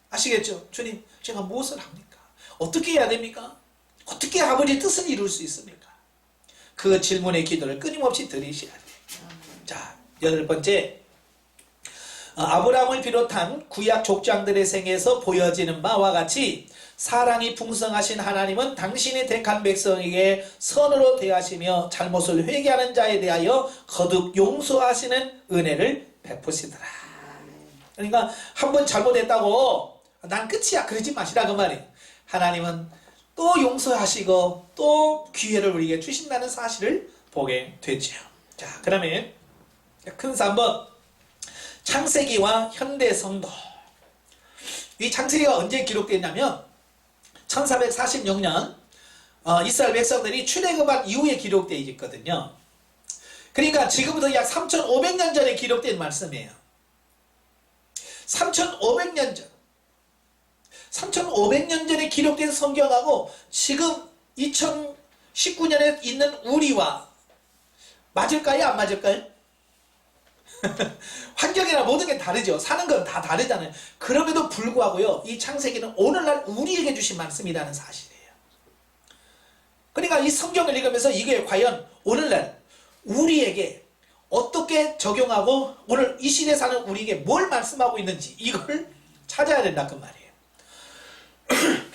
아시겠죠? 주님, 제가 무엇을 합니까? 어떻게 해야 됩니까? 어떻게 아버지의 뜻을 이룰 수 있습니까? 그 질문의 기도를 끊임없이 드리셔야 돼. 자, 8번째, 아브라함을 비롯한 구약 족장들의 생에서 보여지는 바와 같이 사랑이 풍성하신 하나님은 당신이 택한 백성에게 선으로 대하시며 잘못을 회개하는 자에 대하여 거듭 용서하시는 은혜를 베푸시더라. 그러니까 한 번 잘못했다고 난 끝이야 그러지 마시라 그 말이에요. 하나님은 또 용서하시고 또 기회를 우리에게 주신다는 사실을 보게 되죠. 자, 그러면 큰 3번 창세기와 현대 성도. 이 창세기가 언제 기록됐냐면 1446년 이스라엘 백성들이 출애굽한 이후에 기록되어 있거든요. 그러니까 지금부터 약 3500년 전에 기록된 말씀이에요. 3500년 전. 3500년 전에 기록된 성경하고 지금 2019년에 있는 우리와 맞을까요? 안 맞을까요? 환경이나 모든 게 다르죠. 사는 건 다 다르잖아요. 그럼에도 불구하고요, 이 창세기는 오늘날 우리에게 주신 말씀이라는 사실이에요. 그러니까 이 성경을 읽으면서 이게 과연 오늘날 우리에게 어떻게 적용하고 오늘 이 시대에 사는 우리에게 뭘 말씀하고 있는지 이걸 찾아야 된다 그 말이에요.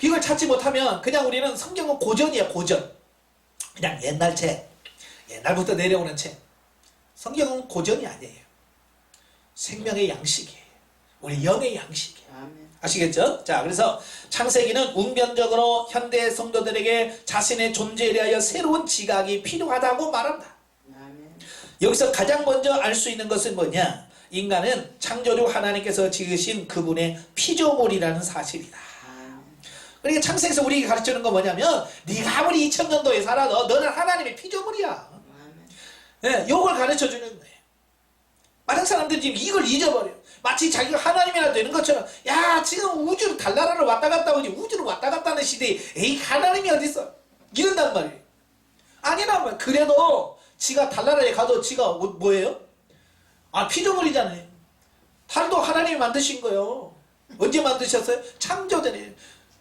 이걸 찾지 못하면 그냥 우리는 성경은 고전이에요. 고전. 그냥 옛날 책, 옛날부터 내려오는 책. 성경은 고전이 아니에요. 생명의 양식이에요. 우리 영의 양식이에요. 아시겠죠? 자, 그래서 창세기는 웅변적으로 현대 성도들에게 자신의 존재에 대하여 새로운 지각이 필요하다고 말한다. 여기서 가장 먼저 알 수 있는 것은 뭐냐? 인간은 창조주 하나님께서 지으신 그분의 피조물이라는 사실이다. 그러니까 창세기에서 우리에게 가르치는 건 뭐냐면 네가 아무리 2000년도에 살아도 너는 하나님의 피조물이야. 네, 이걸 가르쳐주는 거예요. 많은 사람들이 지금 이걸 잊어버려요. 마치 자기가 하나님이라 되는 것처럼 야 지금 우주로 달나라를 왔다 갔다 오지 우주로 왔다 갔다 하는 시대에 에이 하나님이 어딨어? 이런단 말이에요. 아니란 말이에요. 그래도 지가 달나라에 가도 지가 뭐예요? 아 피조물이잖아요. 달도 하나님이 만드신 거예요. 언제 만드셨어요? 창조전에.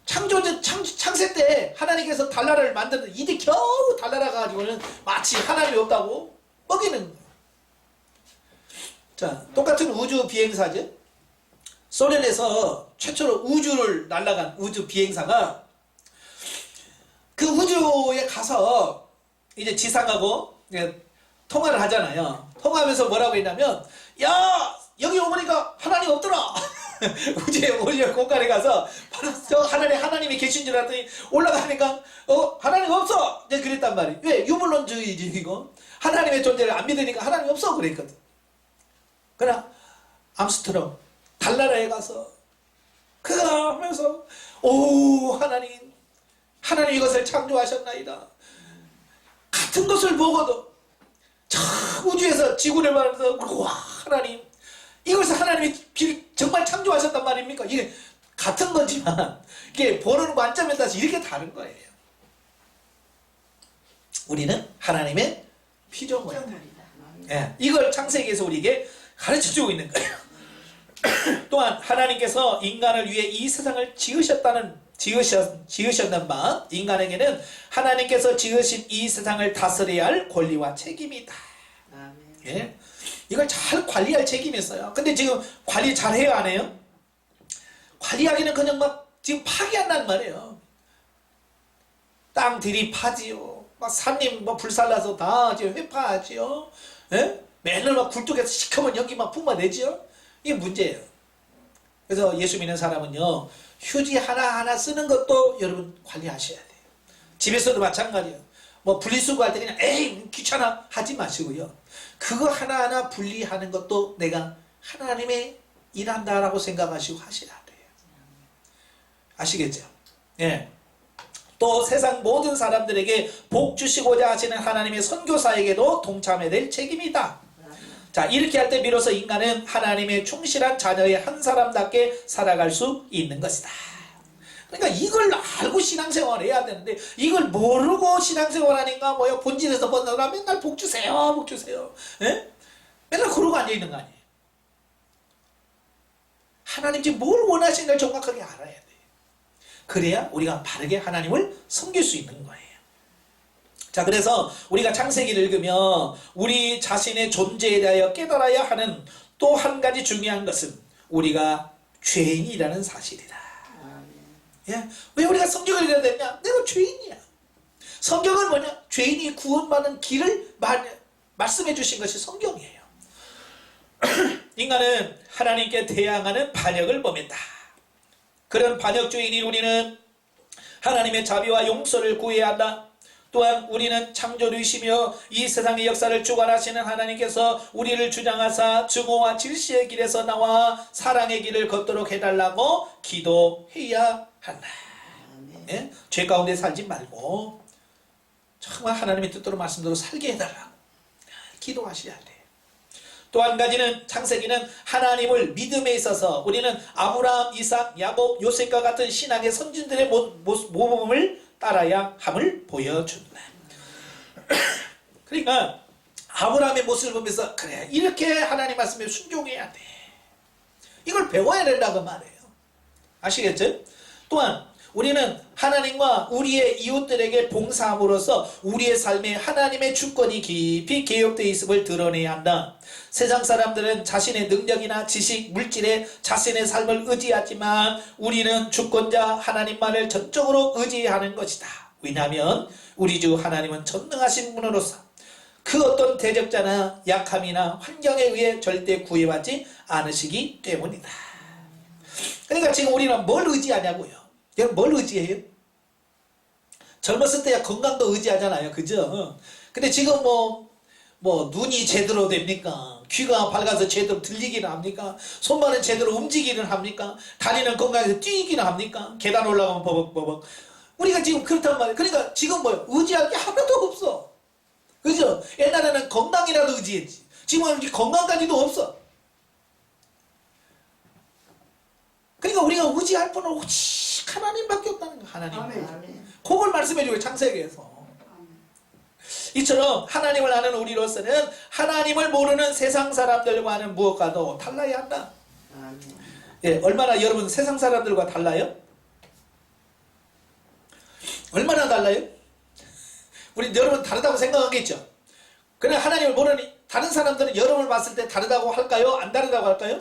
창세 때 하나님께서 달나라를 만드는데 이제 겨우 달나라 가지고는 마치 하나님이 없다고 먹이는 거예요. 자, 똑같은 우주 비행사죠. 소련에서 최초로 우주를 날아간 우주 비행사가 그 우주에 가서 이제 지상하고 통화를 하잖아요. 통화하면서 뭐라고 했냐면 야 여기 오보니까 하나님 없더라. 우주의 공간에 가서 저 하나님이 계신 줄 알았더니 올라가니까 하나님 없어. 이제 그랬단 말이에요. 왜? 유물론주의지 이거. 하나님의 존재를 안 믿으니까 하나님 없어 그랬거든. 그러나 암스트롱 달나라에 가서 그가 하면서 오 하나님 이것을 창조하셨나이다. 같은 것을 보고도 저 우주에서 지구를 보면서 와 하나님 이것을 하나님이 정말 창조하셨단 말입니까? 이게 같은 거지만 이게 보는 관점에 따라서 이렇게 다른 거예요. 우리는 하나님의 피조물이다. 예, 이걸 창세기에서 우리에게 가르쳐주고 있는 거예요. 또한 하나님께서 인간을 위해 이 세상을 지으셨는 바 인간에게는 하나님께서 지으신 이 세상을 다스려야 할 권리와 책임이 있다. 예? 이걸 잘 관리할 책임이 있어요. 근데 지금 관리 잘 해요 안 해요? 관리하기는 그냥 막 지금 파괴한단 말이에요. 땅 들이파지요. 막 산림 뭐 불살라서 다 지금 회파하지요. 예? 맨날 막 굴뚝에서 시커먼 연기 막 뿜어내지요. 이게 문제예요. 그래서 예수 믿는 사람은요 휴지 하나하나 쓰는 것도 여러분 관리하셔야 돼요. 집에서도 마찬가지예요. 뭐 분리수거할 때 그냥 에이 귀찮아 하지 마시고요. 그거 하나하나 분리하는 것도 내가 하나님의 일한다라고 생각하시고 하셔야 돼요. 아시겠죠? 예. 또 세상 모든 사람들에게 복 주시고자 하시는 하나님의 선교사에게도 동참해야 될 책임이다. 자, 이렇게 할 때 비로소 인간은 하나님의 충실한 자녀의 한 사람답게 살아갈 수 있는 것이다. 그러니까 이걸 알고 신앙생활을 해야 되는데 이걸 모르고 신앙생활 하니까 뭐요? 본질에서 벗어나 맨날 복 주세요 복 주세요. 예? 맨날 그러고 앉아있는 거 아니에요. 하나님 지금 뭘 원하시는지를 정확하게 알아야 돼요. 그래야 우리가 바르게 하나님을 섬길 수 있는 거예요. 자, 그래서 우리가 창세기를 읽으며 우리 자신의 존재에 대하여 깨달아야 하는 또 한 가지 중요한 것은 우리가 죄인이라는 사실이다. 예? 왜 우리가 성경을 읽어야 되냐? 내가 죄인이야. 성경은 뭐냐? 죄인이 구원받는 길을 말씀해 주신 것이 성경이에요. 인간은 하나님께 대항하는 반역을 범했다. 그런 반역주의인 우리는 하나님의 자비와 용서를 구해야 한다. 또한 우리는 창조주이시며 이 세상의 역사를 주관하시는 하나님께서 우리를 주장하사 증오와 질시의 길에서 나와 사랑의 길을 걷도록 해달라고 기도해야 한다. 예? 죄 가운데 살지 말고 정말 하나님의 뜻대로 말씀대로 살게 해달라고 기도하셔야 돼. 또 한 가지는 창세기는 하나님을 믿음에 있어서 우리는 아브라함, 이삭, 야곱, 요셉과 같은 신앙의 선진들의 모범을 따라야 함을 보여준다. 그러니까 아브라함의 모습을 보면서 그래 이렇게 하나님 말씀에 순종해야 돼. 이걸 배워야 된다고 말해요. 아시겠죠? 또한 우리는 하나님과 우리의 이웃들에게 봉사함으로써 우리의 삶에 하나님의 주권이 깊이 개혁되어 있음을 드러내야 한다. 세상 사람들은 자신의 능력이나 지식, 물질에 자신의 삶을 의지하지만 우리는 주권자 하나님만을 전적으로 의지하는 것이다. 왜냐하면 우리 주 하나님은 전능하신 분으로서 그 어떤 대적자나 약함이나 환경에 의해 절대 구애받지 않으시기 때문이다. 그러니까 지금 우리는 뭘 의지하냐고요. 여러분 뭘 의지해요? 젊었을 때야 건강도 의지하잖아요. 그죠? 근데 지금 뭐 눈이 제대로 됩니까? 귀가 밝아서 제대로 들리기는 합니까? 손발은 제대로 움직이기는 합니까? 다리는 건강해서 뛰기는 합니까? 계단 올라가면 버벅버벅. 우리가 지금 그렇단 말이에요. 그러니까 지금 뭐 의지할 게 하나도 없어. 그죠? 옛날에는 건강이라도 의지했지. 지금은 건강까지도 없어. 그러니까 우리가 의지할 분은 오직 하나님밖에 없다는 거야. 하나님. 아멘. 그걸 말씀해줘요. 창세기에서. 이처럼 하나님을 아는 우리로서는 하나님을 모르는 세상 사람들과는 무엇과도 달라야 한다. 아멘. 예, 얼마나 여러분 세상 사람들과 달라요? 얼마나 달라요? 우리 여러분 다르다고 생각하겠죠? 그러나 하나님을 모르는 다른 사람들은 여러분을 봤을 때 다르다고 할까요? 안 다르다고 할까요?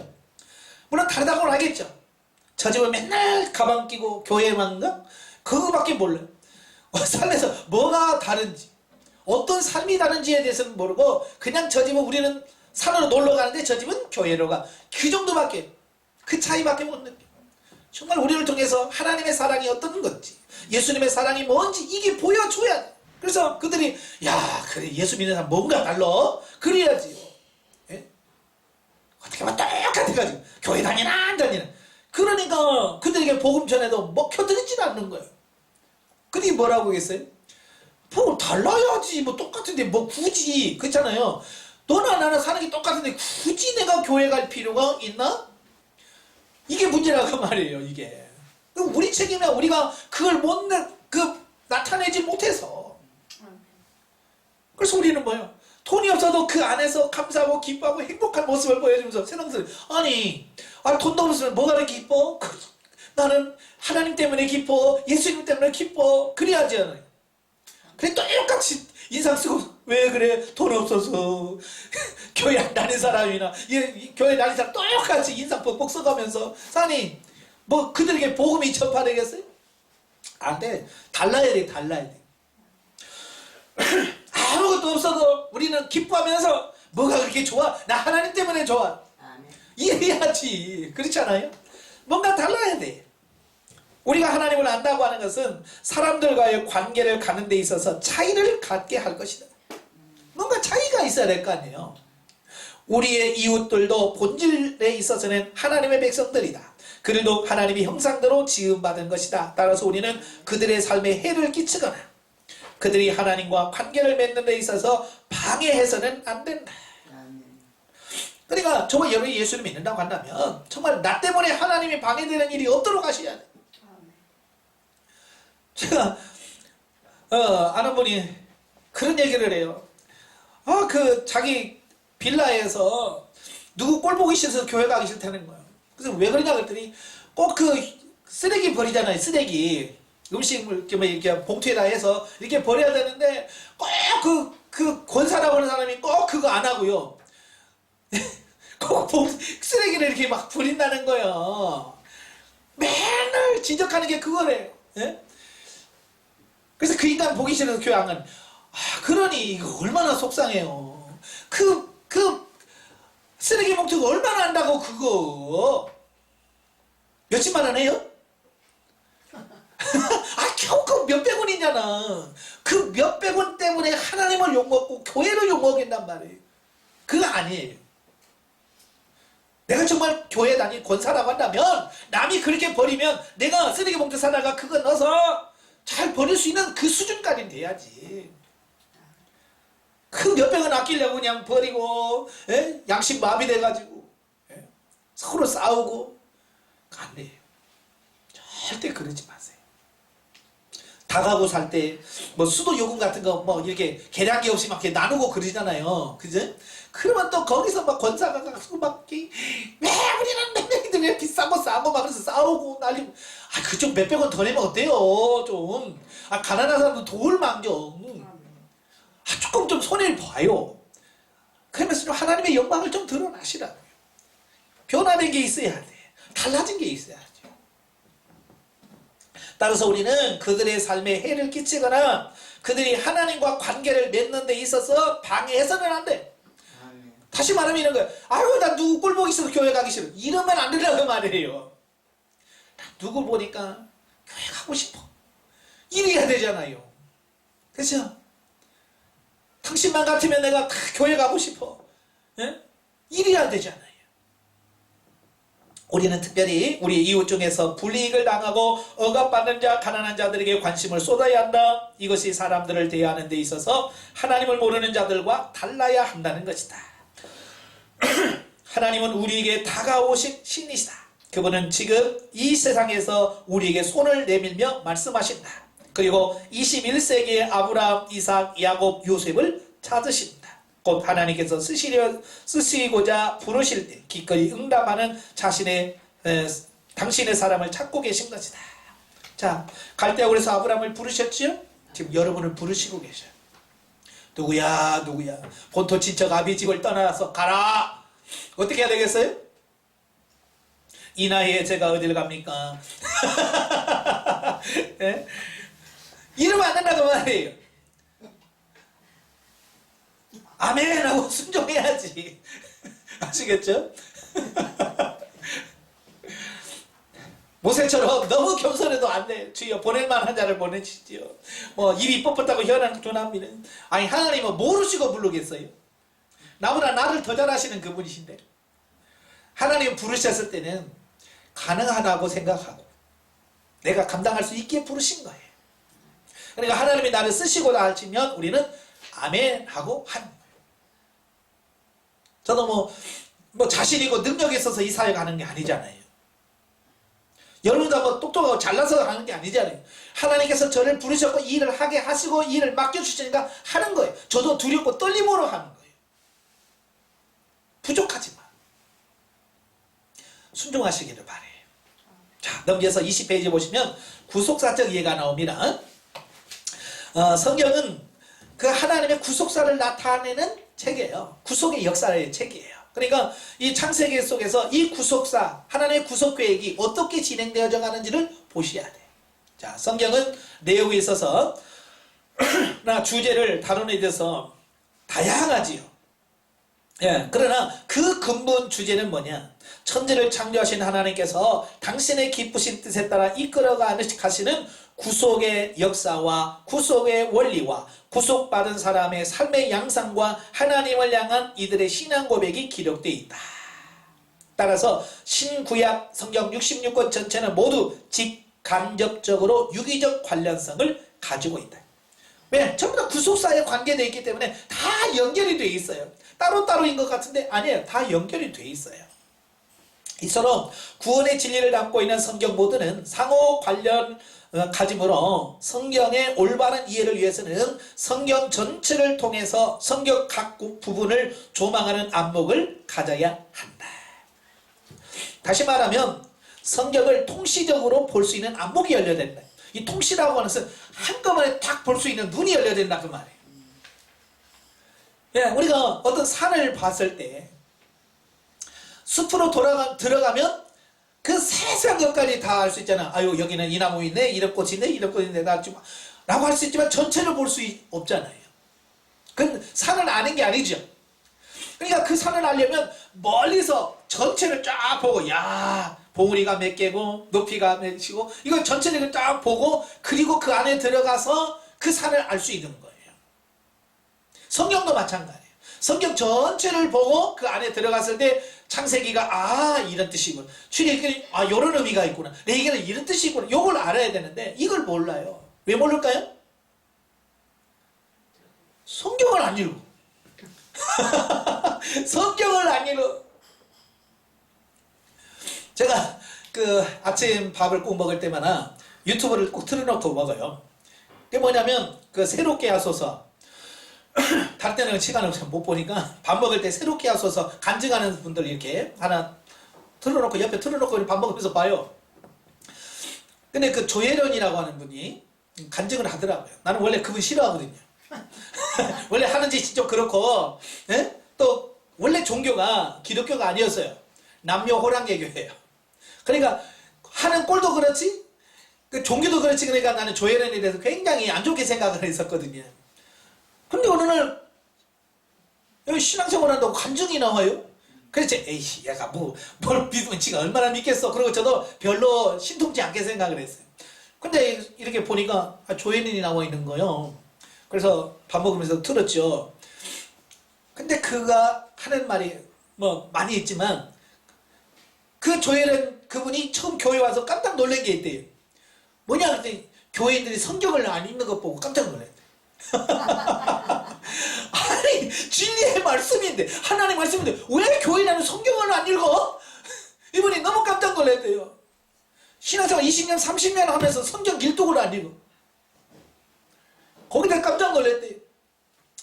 물론 다르다고는 하겠죠. 저 집은 맨날 가방 끼고 교회만 가? 그거밖에 몰라요. 삶에서 뭐가 다른지 어떤 삶이 다른지에 대해서는 모르고 그냥 저 집은 우리는 산으로 놀러 가는데 저 집은 교회로 가. 그 정도밖에 그 차이밖에 못 느껴. 정말 우리를 통해서 하나님의 사랑이 어떤 건지 예수님의 사랑이 뭔지 이게 보여줘야 돼. 그래서 그들이 야 그래 예수 믿는 사람 뭔가 달라 그래야지요. 예? 어떻게 보면 똑같아가지고 교회 다니나 안 다니나 그러니까 그들에게 복음 전에도 먹혀들지는 않는 거예요. 그들이 뭐라고 했어요? 복음 달라야지 뭐 똑같은데 뭐 굳이 그렇잖아요. 너나 나나 사는 게 똑같은데 굳이 내가 교회 갈 필요가 있나? 이게 문제라고 말이에요. 이게 우리 책임이야. 우리가 그걸 나타내지 못해서. 그래서 우리는 뭐예요? 돈이 없어도 그 안에서 감사하고 기뻐하고 행복한 모습을 보여주면서 세상들 아니 돈도 없으면 뭐가 이렇게 기뻐? 나는 하나님 때문에 기뻐 예수님 때문에 기뻐 그래야지 않아요. 그래 똑같이 인상 쓰고 왜 그래 돈 없어서 교회 안 다니는 사람이나 교회 다니는 사람 똑같이 인상 뻑뻑 써가면서 사니 뭐 그들에게 복음이 전파되겠어요? 안 돼. 달라야 돼. 달라야 돼. 아무것도 없어도 우리는 기뻐하면서 뭐가 그렇게 좋아? 나 하나님 때문에 좋아. 이래야지. 그렇지 않아요? 뭔가 달라야 돼. 우리가 하나님을 안다고 하는 것은 사람들과의 관계를 가는 데 있어서 차이를 갖게 할 것이다. 뭔가 차이가 있어야 될 거 아니에요. 우리의 이웃들도 본질에 있어서는 하나님의 백성들이다. 그들도 하나님의 형상대로 지음받은 것이다. 따라서 우리는 그들의 삶에 해를 끼치거나 그들이 하나님과 관계를 맺는 데 있어서 방해해서는 안 된다. 그러니까 정말 여러분이 예수를 믿는다고 한다면 정말 나 때문에 하나님이 방해되는 일이 없도록 하셔야 돼. 제가 아는 분이 그런 얘기를 해요. 자기 빌라에서 누구 꼴 보기 싫어서 교회 가기 싫다는 거예요. 그래서 왜 그러냐 그랬더니 꼭 쓰레기 버리잖아요. 쓰레기 음식물 이렇게 봉투에다 해서 이렇게 버려야 되는데 꼭 권사라고 하는 사람이 꼭 그거 안 하고요. 꼭 쓰레기를 이렇게 막 버린다는 거예요. 맨날 지적하는 게 그거래요. 예? 그래서 그 인간 보기 싫어서 교회 안 가는. 그러니 이거 얼마나 속상해요. 쓰레기 봉투가 얼마나 한다고 그거. 몇십만 원 해요? 겨우 그 몇백 원이잖아. 그 몇백 원 때문에 하나님을 욕먹고 교회를 욕먹인단 말이에요. 그거 아니에요. 내가 정말 교회 다닌 권사라고 한다면 남이 그렇게 버리면 내가 쓰레기 봉투 사다가 그거 넣어서 잘 버릴 수 있는 그 수준까지는 돼야지. 그 몇백 원 아끼려고 그냥 버리고 양심 마비돼가지고 서로 싸우고 안 돼요. 절대 그러지 마세요. 다가구 살 때 뭐 수도 요금 같은 거 뭐 이렇게 계량기 없이 막 이렇게 나누고 그러잖아요. 그죠? 그러면 또 거기서 막 권사가 가서 막 왜 우리는 몇백이들 왜 비싼 거 싸고 막 그래서 싸우고 난리. 아 그쪽 몇백 원 더 내면 어때요? 좀. 아 가난한 사람도 도울 망정. 아 조금 좀 손해를 봐요. 그러면서 좀 하나님의 영광을 좀 드러나시라고요. 변화된 게 있어야 돼. 달라진 게 있어야죠. 따라서 우리는 그들의 삶에 해를 끼치거나 그들이 하나님과 관계를 맺는 데 있어서 방해해서는 안 돼. 다시 말하면 이런 거예요. 아이고 나 누구 꼴 보기 싫어 교회 가기 싫어. 이러면 안 된다고 말이에요. 나 누구 보니까 교회 가고 싶어. 이래야 되잖아요. 그렇죠? 당신만 같으면 내가 다 교회 가고 싶어. 이래야 되잖아요. 우리는 특별히 우리 이웃 중에서 불이익을 당하고 억압받는 자, 가난한 자들에게 관심을 쏟아야 한다. 이것이 사람들을 대하는 데 있어서 하나님을 모르는 자들과 달라야 한다는 것이다. 하나님은 우리에게 다가오신 신이시다. 그분은 지금 이 세상에서 우리에게 손을 내밀며 말씀하신다. 그리고 21세기의 아브라함, 이삭, 야곱, 요셉을 찾으신다. 곧 하나님께서 쓰시고자 부르실 때 기꺼이 응답하는 당신의 사람을 찾고 계신 것이다. 자, 갈대아굴에서 아브라함을 부르셨지요? 지금 여러분을 부르시고 계셔요. 누구야? 본토 친척 아비집을 떠나서 가라. 어떻게 해야 되겠어요? 이 나이에 제가 어딜 갑니까? 네? 이러면 안 된다고 말이에요. 아멘 하고 순종해야지. 아시겠죠? 모세처럼 너무 겸손해도 안 돼. 주여 보낼만한 자를 보내주시지요. 뭐 입이 뻣뻣하고 혀는 둔합니다. 아니 하나님은 모르시고 부르겠어요? 나보다 나를 더 잘하시는 그분이신데 하나님 부르셨을 때는 가능하다고 생각하고 내가 감당할 수 있게 부르신 거예요. 그러니까 하나님이 나를 쓰시고자 하시면 우리는 아멘 하고 하는 거예요. 저도 뭐 자신 있고 능력이 있어서 이 사회 가는 게 아니잖아요. 여러분도 뭐 똑똑하고 잘나서 가는 게 아니잖아요. 하나님께서 저를 부르셨고 이 일을 하게 하시고 이 일을 맡겨주시니까 하는 거예요. 저도 두렵고 떨림으로 하는 거예요. 부족하지만 순종하시기를 바래요. 자, 넘겨서 20페이지 보시면 구속사적 예가 나옵니다. 성경은 그 하나님의 구속사를 나타내는 책이에요. 구속의 역사의 책이에요. 그러니까 이 창세기 속에서 이 구속사, 하나님의 구속 계획이 어떻게 진행되어져 가는지를 보셔야 돼요. 자, 성경은 내용에 있어서 주제를 다루는 데 있어서 다양하지요. 예, 그러나 그 근본 주제는 뭐냐? 천지를 창조하신 하나님께서 당신의 기쁘신 뜻에 따라 이끌어가시는 구속의 역사와 구속의 원리와 구속받은 사람의 삶의 양상과 하나님을 향한 이들의 신앙 고백이 기록되어 있다. 따라서 신구약 성경 66권 전체는 모두 직간접적으로 유기적 관련성을 가지고 있다. 왜? 전부 다 구속사에 관계되어 있기 때문에 다 연결이 되어 있어요. 따로따로인 것 같은데 아니에요. 다 연결이 되어 있어요. 이처럼 구원의 진리를 담고 있는 성경 모두는 상호 관련 가짐으로 성경의 올바른 이해를 위해서는 성경 전체를 통해서 성경 각 부분을 조망하는 안목을 가져야 한다. 다시 말하면 성경을 통시적으로 볼 수 있는 안목이 열려야 된다. 이 통시라고 하는 것은 한꺼번에 딱 볼 수 있는 눈이 열려야 된다 그 말이에요. 예, 우리가 어떤 산을 봤을 때 숲으로 들어가면 그 세세한 것까지 다 알 수 있잖아. 아유 여기는 이 나무 있네, 이런 꽃이 있네, 이런 꽃이 있네 라고 할 수 있지만 전체를 볼 수 없잖아요. 그건 산을 아는 게 아니죠. 그러니까 그 산을 알려면 멀리서 전체를 쫙 보고 야 봉우리가 몇 개고 높이가 몇이고 이걸 전체를 딱 보고 그리고 그 안에 들어가서 그 산을 알 수 있는 거예요. 성경도 마찬가지예요. 성경 전체를 보고 그 안에 들어갔을 때 창세기가 이런 뜻이구나. 출애굽이 이런 의미가 있구나. 레위기는 이런 뜻이 있구나. 이걸 알아야 되는데 이걸 몰라요. 왜 모를까요? 성경을 안 읽어. 성경을 안 읽어. 제가 그 아침 밥을 꼭 먹을 때마다 유튜브를 꼭 틀어놓고 먹어요. 그게 뭐냐면 그 새롭게 하소서. 다른 때는 시간을 못 보니까 밥 먹을 때 새롭게 하소서 간증하는 분들 이렇게 하나 틀어놓고 옆에 틀어놓고 밥 먹으면서 봐요. 근데 그 조혜련이라고 하는 분이 간증을 하더라고요. 나는 원래 그분 싫어하거든요. 원래 하는 짓이 좀 그렇고, 예? 또 원래 종교가 기독교가 아니었어요. 남녀 호랑개교예요. 그러니까 하는 꼴도 그렇지, 그 종교도 그렇지. 그러니까 나는 조혜련에 대해서 굉장히 안 좋게 생각을 했었거든요. 근데 어느 날 여기 신앙생활 한다고 간증이 나와요. 그래서 에이씨 얘가 뭘 믿으면 지가 얼마나 믿겠어. 그리고 저도 별로 신통치 않게 생각을 했어요. 근데 이렇게 보니까 조혜련이 나와 있는 거예요. 그래서 밥 먹으면서 들었죠. 근데 그가 하는 말이 뭐 많이 있지만 그 조혜련 그분이 처음 교회 와서 깜짝 놀란 게 있대요. 뭐냐 그랬더니 교회인들이 성경을 안 읽는 것 보고 깜짝 놀랐대요. 아니 진리의 말씀인데 하나님의 말씀인데 왜 교회는 성경을 안 읽어? 이분이 너무 깜짝 놀랐대요. 신앙생활 20년 30년 하면서 성경 일독을 안 읽어. 거기다 깜짝 놀랐대요.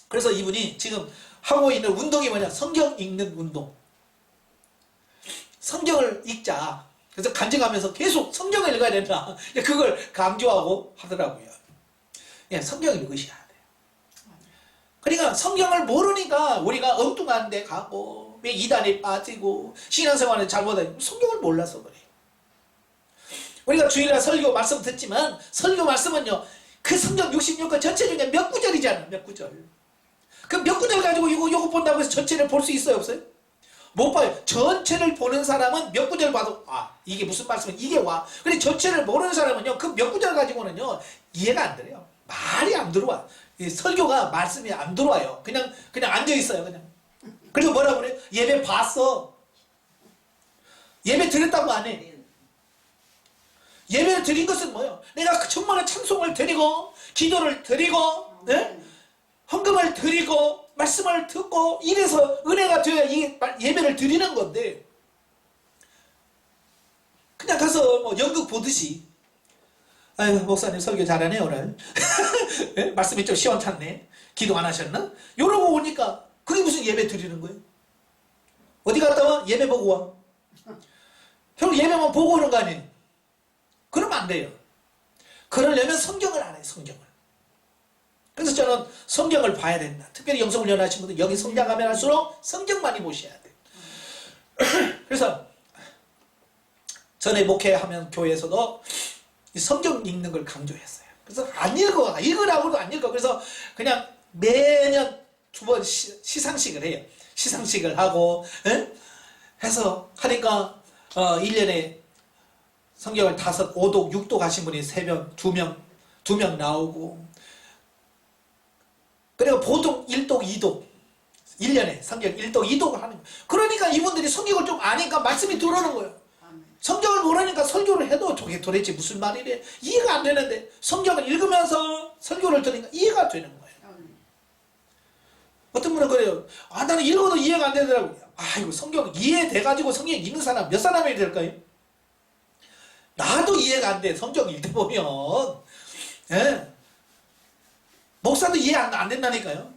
그래서 이분이 지금 하고 있는 운동이 뭐냐, 성경 읽는 운동. 성경을 읽자. 그래서 간증하면서 계속 성경을 읽어야 된다. 그걸 강조하고 하더라고요. 예, 성경을 읽으셔야 돼요. 그러니까 성경을 모르니까 우리가 엉뚱한 데 가고 왜 이단에 빠지고 신앙생활을 잘못하고 성경을 몰라서 그래요. 우리가 주일날 설교 말씀 듣지만 설교 말씀은요 그 성경 66권 전체 중에 몇 구절이잖아. 몇 구절. 그 몇 구절 가지고 요거 본다고 해서 전체를 볼 수 있어요 없어요? 못 봐요. 전체를 보는 사람은 몇 구절 봐도 이게 무슨 말씀이야 이게 와. 근데 전체를 모르는 사람은요 그 몇 구절 가지고는요 이해가 안 돼요. 말이 안 들어와. 이 설교가 말씀이 안 들어와요. 그냥 앉아 있어요. 그냥. 그리고 뭐라고 그래요? 예배 봤어. 예배 드렸다고 안 해. 예배를 드린 것은 뭐예요? 내가 정말 찬송을 드리고 기도를 드리고 네? 헌금을 드리고 말씀을 듣고 이래서 은혜가 되어야 이 예배를 드리는 건데 그냥 가서 뭐 연극 보듯이 아유 목사님 설교 잘하네 오늘 네? 말씀이 좀 시원찮네 기도 안 하셨나? 이러고 오니까 그게 무슨 예배 드리는 거예요? 어디 갔다 와? 예배 보고 와. 결국 예배만 보고 오는 거 아니에요? 그러면 안 돼요. 그러려면 성경을 알아요. 성경을. 그래서 저는 성경을 봐야 된다. 특별히 영성훈련 하신 분들 여기 성장하면 할수록 성경 많이 보셔야 돼요. 그래서 전에 목회하면 교회에서도 이 성경 읽는 걸 강조했어요. 그래서 안 읽어. 읽으라고도 안 읽어. 그래서 그냥 매년 2번 시상식을 해요. 시상식을 하고 해서 하니까 1년에 성경을 5, 5독, 6독 하신 분이 3명, 2명 나오고 그리고 보통 1독, 2독 1년에 성경 1독, 2독을 하는 거예요. 그러니까 이분들이 성경을 좀 아니까 말씀이 들어오는 거예요. 성경을 모르니까 설교를 해도 저게 도대체 무슨 말이래 이해가 안 되는데 성경을 읽으면서 설교를 들으니까 이해가 되는 거예요. 어떤 분은 그래요. 나는 읽어도 이해가 안 되더라고요. 이거 성경 이해돼가지고 성경 읽는 사람 몇 사람이 될까요? 나도 이해가 안 돼. 성경 읽다 보면. 예. 목사도 이해 안 된다니까요.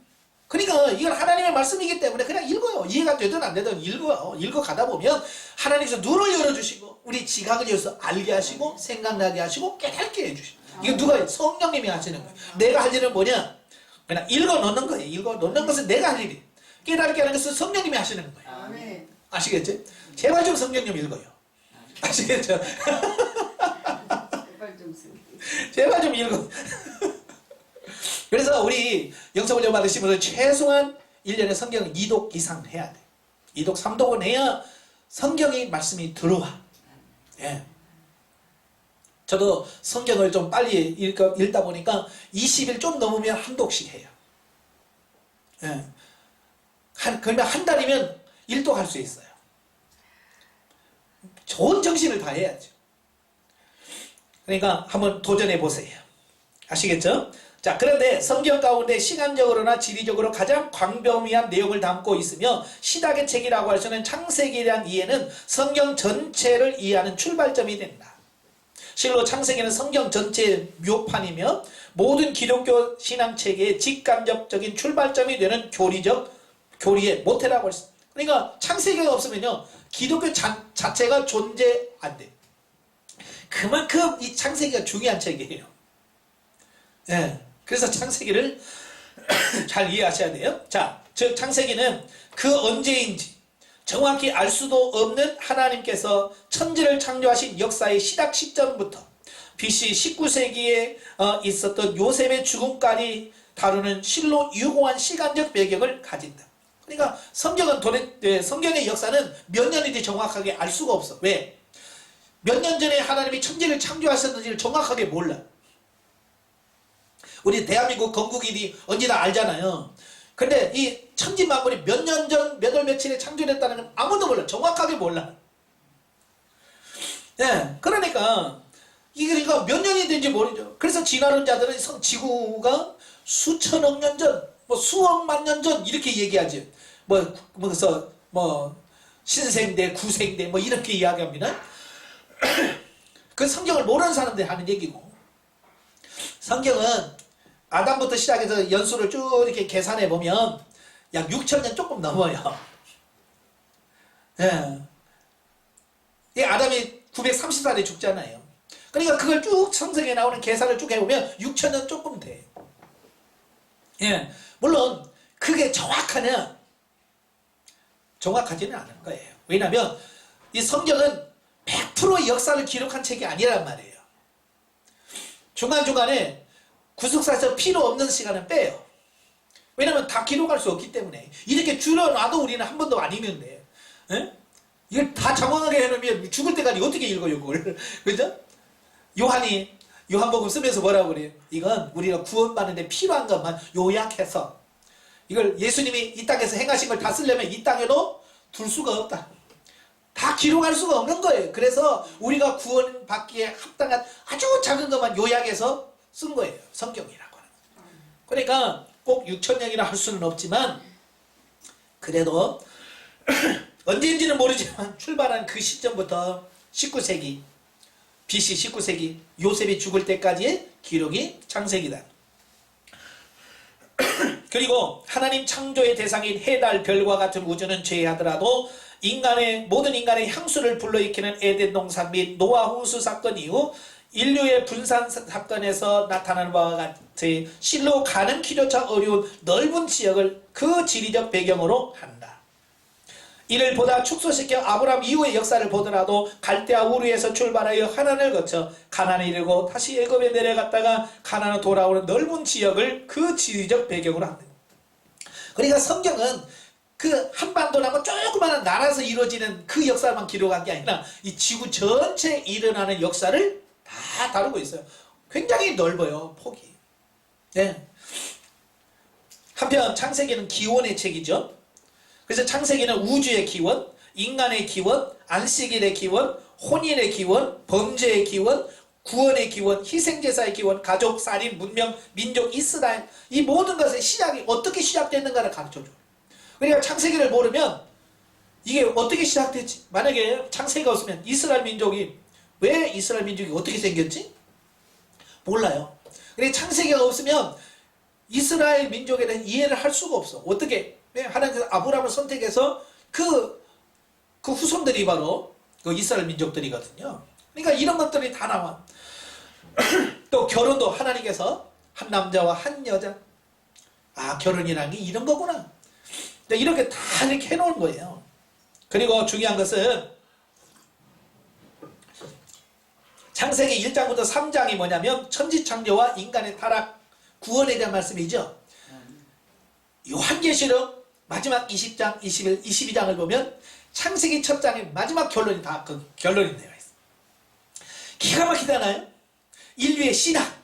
그러니까 이건 하나님의 말씀이기 때문에 그냥 읽어요. 이해가 되든 안 되든 읽어요. 읽어가다 보면 하나님께서 눈을 열어주시고 우리 지각을 열어서 알게 하시고 생각나게 하시고 깨닫게 해주시고 이거 누가 성령님이 하시는 거예요. 내가 할 일은 뭐냐? 그냥 읽어놓는 거예요. 읽어놓는 것은 내가 할 일이에요. 깨닫게 하는 것은 성령님이 하시는 거예요. 아시겠죠? 제발 좀 성경 좀 읽어요. 아시겠죠? 제발 좀 읽어. 그래서 우리 영성훈련 받으신 분은 최소한 1년에 성경을 2독 이상 해야 돼. 2독, 3독은 해야 성경의 말씀이 들어와. 예. 저도 성경을 좀 빨리 읽다 보니까 20일 좀 넘으면 한 독씩 해요. 예. 그러면 한 달이면 1독 할 수 있어요. 좋은 정신을 다해야죠. 그러니까 한번 도전해 보세요. 아시겠죠? 자, 그런데 성경 가운데 시간적으로나 지리적으로 가장 광범위한 내용을 담고 있으며 시작의 책이라고 할 수 있는 창세기에 대한 이해는 성경 전체를 이해하는 출발점이 된다. 실로 창세기는 성경 전체의 묘판이며 모든 기독교 신앙체계의 직간접적인 출발점이 되는 교리의 모태라고 할 수 있습니다. 그러니까 창세기가 없으면요, 기독교 자체가 존재 안 돼. 그만큼 이 창세기가 중요한 책이에요. 예. 그래서 창세기를 잘 이해하셔야 돼요. 자, 즉 창세기는 그 언제인지 정확히 알 수도 없는 하나님께서 천지를 창조하신 역사의 시작 시점부터 BC 19세기에 있었던 요셉의 죽음까지 다루는 실로 유고한 시간적 배경을 가진다. 그러니까 성경의 역사는 몇 년인지 정확하게 알 수가 없어. 왜? 몇 년 전에 하나님이 천지를 창조하셨는지를 정확하게 몰라. 우리 대한민국 건국일이 언제나 알잖아요. 근데 이 천지 만물이 몇 년 전, 몇 월 며칠에 창조됐다는 건 아무도 몰라. 정확하게 몰라. 예, 그러니까 이게 그러니까 몇 년이 된지 모르죠. 그래서 진화론자들은 지구가 수천억 년 전, 뭐 수억만 년 전 이렇게 얘기하지. 그래서 신생대, 구생대 뭐 이렇게 이야기합니다. 그 성경을 모르는 사람들이 하는 얘기고, 성경은 아담부터 시작해서 연수를 쭉 이렇게 계산해 보면 약 6,000년 조금 넘어요. 예. 이 아담이 930살에 죽잖아요. 그러니까 그걸 쭉 성경에 나오는 계산을 쭉 해보면 6,000년 조금 돼. 예. 물론 그게 정확하냐? 정확하지는 않을 거예요. 왜냐하면 이 성경은 100% 역사를 기록한 책이 아니란 말이에요. 중간중간에 구속사에서 필요 없는 시간은 빼요. 왜냐면 다 기록할 수 없기 때문에. 이렇게 줄여놔도 우리는 한 번도 안 읽는데, 에? 이걸 다 정확하게 해놓으면 죽을 때까지 어떻게 읽어요, 그걸. 그죠? 요한복음 쓰면서 뭐라고 그래요? 이건 우리가 구원받는데 필요한 것만 요약해서, 이걸 예수님이 이 땅에서 행하신 걸 다 쓰려면 이 땅에도 둘 수가 없다. 다 기록할 수가 없는 거예요. 그래서 우리가 구원받기에 합당한 아주 작은 것만 요약해서 쓴 거예요. 성경이라고 하는 거예요. 그러니까 꼭 6,000년이라 할 수는 없지만 그래도 언제인지는 모르지만 출발한 그 시점부터 19세기 BC 19세기 요셉이 죽을 때까지의 기록이 창세기다. 그리고 하나님 창조의 대상인 해, 달, 별과 같은 우주는 제외하더라도 모든 인간의 향수를 불러일으키는 에덴 동산 및 노아 홍수 사건 이후 인류의 분산 사건에서 나타나는 바와 같이 실로 가는 길조차 어려운 넓은 지역을 그 지리적 배경으로 한다. 이를 보다 축소시켜 아브라함 이후의 역사를 보더라도 갈대아 우르에서 출발하여 하란을 거쳐 가나안에 이르고 다시 애굽에 내려갔다가 가나안으로 돌아오는 넓은 지역을 그 지리적 배경으로 한다. 그러니까 성경은 그 한반도라고 조그마한 나라에서 이루어지는 그 역사만 기록한 게 아니라 이 지구 전체에 일어나는 역사를 다 다루고 있어요. 굉장히 넓어요, 폭이. 네. 한편 창세기는 기원의 책이죠. 그래서 창세기는 우주의 기원, 인간의 기원, 안식일의 기원, 혼인의 기원, 범죄의 기원, 구원의 기원, 희생제사의 기원, 가족, 살인, 문명, 민족, 이스라엘, 이 모든 것의 시작이 어떻게 시작됐는가를 가르쳐줘요. 그러니까 창세기를 모르면 이게 어떻게 시작됐지? 만약에 창세기가 없으면 왜 이스라엘 민족이 어떻게 생겼지? 몰라요. 그러니까 창세기가 없으면 이스라엘 민족에 대한 이해를 할 수가 없어. 어떻게? 하나님께서 아브라함을 선택해서 그 후손들이 바로 그 이스라엘 민족들이거든요. 그러니까 이런 것들이 다 나와. 또 결혼도 하나님께서 한 남자와 한 여자, 결혼이라는 게 이런 거구나. 이렇게 다 이렇게 해놓은 거예요. 그리고 중요한 것은 창세기 1장부터 3장이 뭐냐면 천지창조와 인간의 타락, 구원에 대한 말씀이죠. 요한계시록 마지막 20장, 21, 22장을 보면 창세기 첫 장의 마지막 결론이 다 그 결론이 되어 있어요. 기가 막히잖아요. 인류의 신학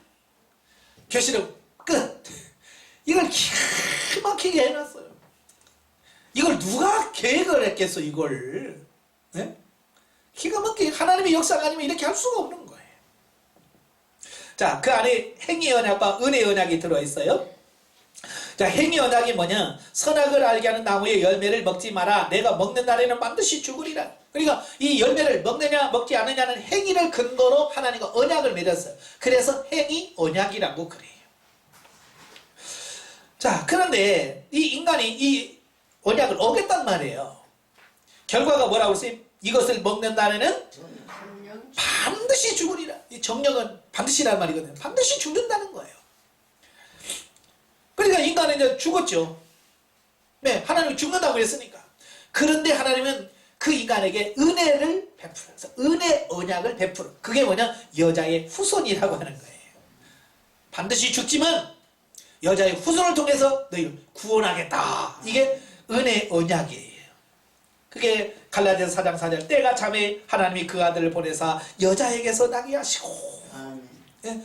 계시록 끝. 이걸 기가 막히게 해놨어요. 이걸 누가 계획을 했겠어, 이걸. 네? 기가 막히게 하나님의 역사가 아니면 이렇게 할 수가 없는 거예요. 자, 그 안에 행위 언약과 은혜 언약이 들어있어요. 자, 행위 언약이 뭐냐? 선악을 알게 하는 나무의 열매를 먹지 마라. 내가 먹는 날에는 반드시 죽으리라. 그러니까 이 열매를 먹느냐 먹지 않느냐는 행위를 근거로 하나님과 언약을 맺었어요. 그래서 행위 언약이라고 그래요. 자, 그런데 이 인간이 이 언약을 어겼단 말이에요. 결과가 뭐라고 했어요? 이것을 먹는 날에는 반드시 죽으리라. 이 정령은 반드시라는 말이거든요. 반드시 죽는다는 거예요. 그러니까 인간은 이제 죽었죠. 네, 하나님이 죽는다고 했으니까. 그런데 하나님은 그 인간에게 은혜를 베풀어서 은혜 언약을 베풀어. 그게 뭐냐? 여자의 후손이라고 하는 거예요. 반드시 죽지만 여자의 후손을 통해서 너희를 구원하겠다. 이게 은혜 언약이에요. 그게 갈라디아서 4장 4절 때가 참에 하나님이 그 아들을 보내사 여자에게서 나게 하시고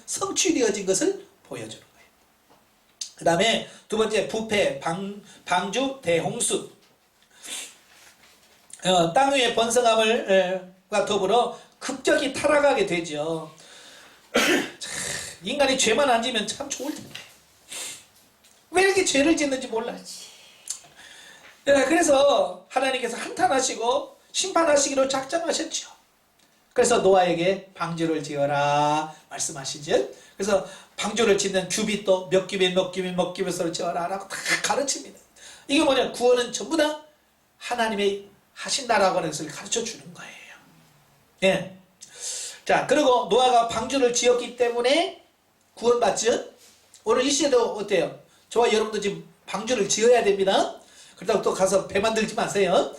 성취되어진 것을 보여주는 거예요. 그 다음에 두 번째 부패, 방주, 대홍수. 땅 위의 번성함과 더불어 급격히 타락하게 되죠. 인간이 죄만 안 지면 참 좋을 텐데 왜 이렇게 죄를 짓는지 몰라. 그래서 하나님께서 한탄하시고 심판하시기로 작정하셨죠. 그래서 노아에게 방주를 지어라 말씀하시죠. 그래서 방주를 짓는 규빗도 몇 규빗으로 지어라 라고 다 가르칩니다. 이게 뭐냐? 구원은 전부 다 하나님의 하신다라고 하는 것을 가르쳐 주는 거예요. 예. 자, 그리고 노아가 방주를 지었기 때문에 구원받죠. 오늘 이 시대도 어때요? 저와 여러분도 지금 방주를 지어야 됩니다. 그렇다고 또 가서 배 만들지 마세요.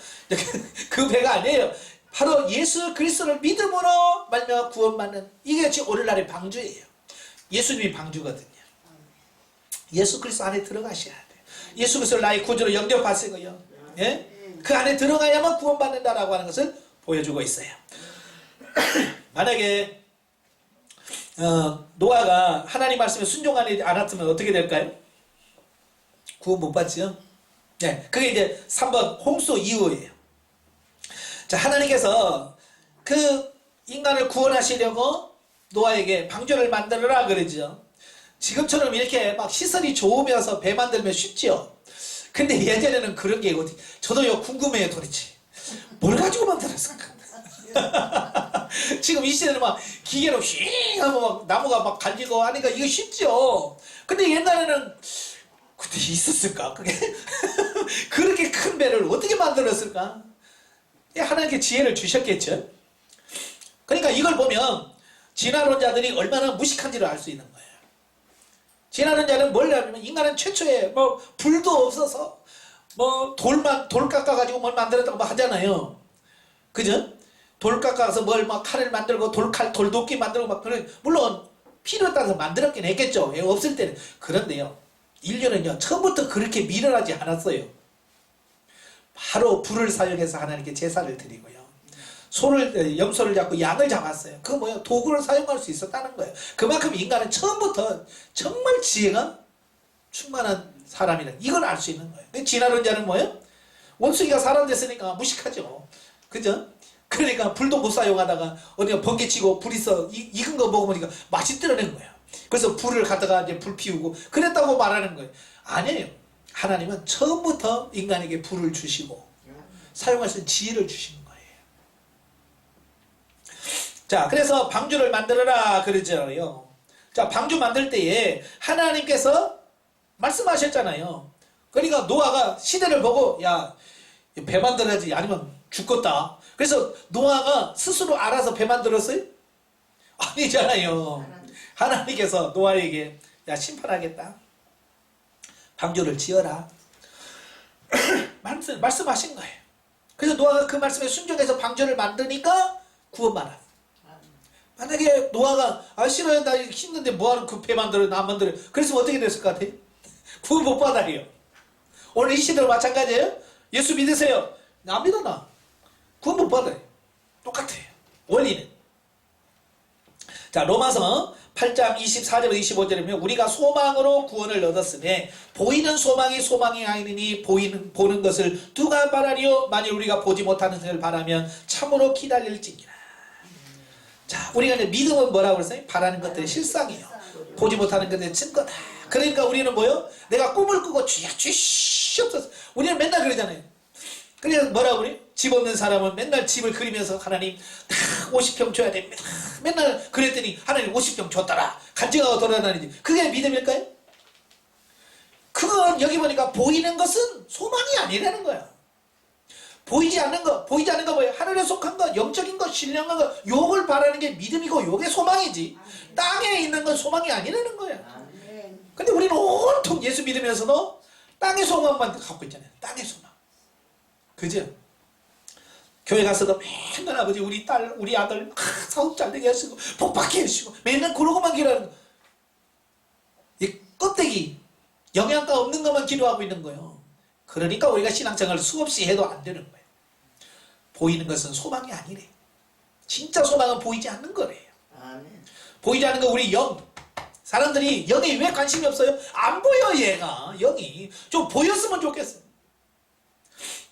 그 배가 아니에요. 바로 예수 그리스도를 믿음으로 말미암아 구원받는 이게 지금 오늘날의 방주예요. 예수님이 방주거든요. 예수 그리스도 안에 들어가셔야 돼요. 예수 그리스도를 나의 구주로 영접하시고요. 예? 그 안에 들어가야만 구원받는다라고 하는 것을 보여주고 있어요. 만약에 노아가 하나님 말씀에 순종하지 않았으면 어떻게 될까요? 구원 못 받지요? 네, 그게 이제 3번 홍수 이후예요. 자, 하나님께서 그 인간을 구원하시려고 노아에게 방주를 만들어라 그러죠. 지금처럼 이렇게 막 시설이 좋으면서 배 만들면 쉽지요. 근데 예전에는 그런 게 어디, 저도요 궁금해요 도대체. 뭘 가지고 만들었을까? 지금 이 시대는 막 기계로 휘 하고 막 나무가 막 갈리고 하니까 이거 쉽죠. 근데 옛날에는 그때 있었을까? 그게 그렇게 큰 배를 어떻게 만들었을까? 하나님께 지혜를 주셨겠죠. 그러니까 이걸 보면 진화론자들이 얼마나 무식한지를 알 수 있는 거예요. 진화론자는 뭘 하냐면 인간은 최초에 뭐 불도 없어서 뭐 돌 깎아가지고 뭘 만들었다고 뭐 하잖아요. 그죠? 돌 깎아서 뭘 막 칼을 만들고 돌도끼 만들고 막 그런, 물론 필요에 따라서 만들었긴 했겠죠. 없을 때는. 그런데요, 인류는요 처음부터 그렇게 미련하지 않았어요. 바로 불을 사용해서 하나님께 제사를 드리고요, 염소를 잡고 양을 잡았어요. 그 뭐야, 도구를 사용할 수 있었다는 거예요. 그만큼 인간은 처음부터 정말 지혜가 충만한 사람이라는 이걸 알 수 있는 거예요. 근데 진화론자는 뭐예요? 원숭이가 사람 됐으니까 무식하죠. 그죠? 그러니까 불도 못 사용하다가 어디가 번개치고 불 있어 익은 거 먹어보니까 맛이 드러낸 거예요. 그래서 불을 갖다가 이제 불 피우고 그랬다고 말하는 거예요. 아니에요. 하나님은 처음부터 인간에게 불을 주시고 사용할 수 있는 지혜를 주시는 거예요. 자, 그래서 방주를 만들어라 그러잖아요. 자, 방주 만들 때에 하나님께서 말씀하셨잖아요. 그러니까 노아가 시대를 보고 야, 배 만들어야지 아니면 죽겠다. 그래서 노아가 스스로 알아서 배 만들었어요? 아니잖아요. 하나님께서 노아에게 야, 심판하겠다, 방주를 지어라 말씀하신 거예요. 그래서 노아가 그 말씀에 순종해서 방주를 만드니까 구원받아. 만약에 노아가 아 싫어요, 나 힘든데 뭐하러 그 배 만들어, 나 만들어, 그랬으면 어떻게 됐을 것 같아요? 구원 못 받아요. 오늘 이 시대도 마찬가지예요. 예수 믿으세요. 안 믿어 나. 구원 못 받아요. 똑같아요. 원리는. 자, 로마서 8장 24절 25절이면 우리가 소망으로 구원을 얻었으니 보이는 소망이 소망이 아니니 보는 것을 누가 바라리요? 만일 우리가 보지 못하는 것을 바라면 참으로 기다릴지니라. 자, 우리가 이제 믿음은 뭐라고 그랬어요? 바라는 것들의 실상이에요. 보지 못하는 것들의 증거다. 그러니까 우리는 뭐요? 내가 꿈을 꾸고 주야 주시옵소서. 우리는 맨날 그러잖아요. 그래서 뭐라고 그래요? 집 없는 사람은 맨날 집을 그리면서 하나님 다 50평 줘야 됩니다. 맨날 그랬더니 하나님 50평 줬더라. 간증하고 돌아다니지. 그게 믿음일까요? 그건 여기 보니까 보이는 것은 소망이 아니라는 거야. 보이지 않는 거 뭐예요? 하늘에 속한 거, 영적인 거, 신령한 거, 요걸 바라는 게 믿음이고 요게 소망이지. 땅에 있는 건 소망이 아니라는 거야. 근데 우리는 온통 예수 믿으면서도 땅의 소망만 갖고 있잖아요. 땅의 소망. 그죠? 교회 가서도 맨날 아버지 우리 딸 우리 아들 사업 잘 되게 하시고 복받게 하시고 맨날 그러고만 기도하는 거. 이 껍데기 영양가 없는 것만 기도하고 있는 거예요. 그러니까 우리가 신앙생활을 수없이 해도 안 되는 거예요. 보이는 것은 소망이 아니래. 진짜 소망은 보이지 않는 거래요. 보이지 않는 거 우리 영. 사람들이 영에 왜 관심이 없어요? 안 보여 얘가. 영이 좀 보였으면 좋겠어.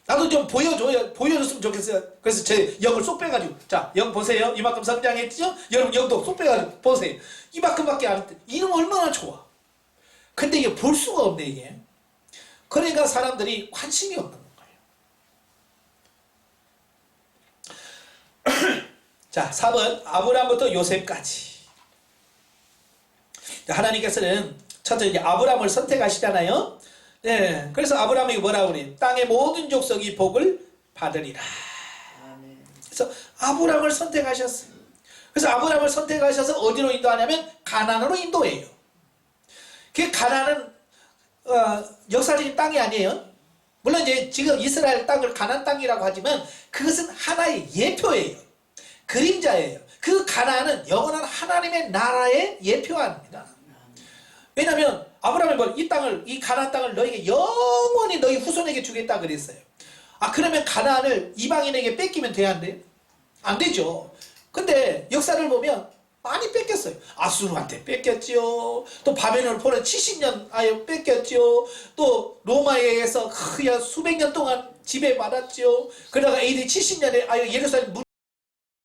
나도 좀 보여줬으면 좋겠어요. 그래서 제 영을 쏙 빼가지고, 자, 영 보세요. 이만큼 성장했죠? 여러분 영도 쏙 빼가지고 보세요. 이만큼밖에 안 했대. 이러면 얼마나 좋아. 근데 이게 볼 수가 없네, 이게. 그러니까 사람들이 관심이 없는 거예요. 자, 4번. 아브라함부터 요셉까지. 하나님께서는 첫째 이제 아브라함을 선택하시잖아요. 네, 그래서 아브라함이 뭐라고 그래요? 땅의 모든 족속이 복을 받으리라. 그래서 아브라함을 선택하셨어요. 그래서 아브라함을 선택하셔서 어디로 인도하냐면 가나안으로 인도해요. 그 가나안은 역사적인 땅이 아니에요. 물론 이제 지금 이스라엘 땅을 가나안 땅이라고 하지만 그것은 하나의 예표예요. 그림자예요. 그 가나안은 영원한 하나님의 나라의 예표합니다. 왜냐하면 아브라함이 뭐 이 가나안 땅을 너에게 영원히 너희 후손에게 주겠다 그랬어요. 아, 그러면 가나안을 이방인에게 뺏기면 돼야 안 돼요? 안 되죠. 근데 역사를 보면 많이 뺏겼어요. 아수르한테 뺏겼지요. 또 바벨론을 포로 70년 아예 뺏겼지요. 또 로마에 의해서 수백 년 동안 지배받았지요. 그러다가 AD 70년에 아예 예루살렘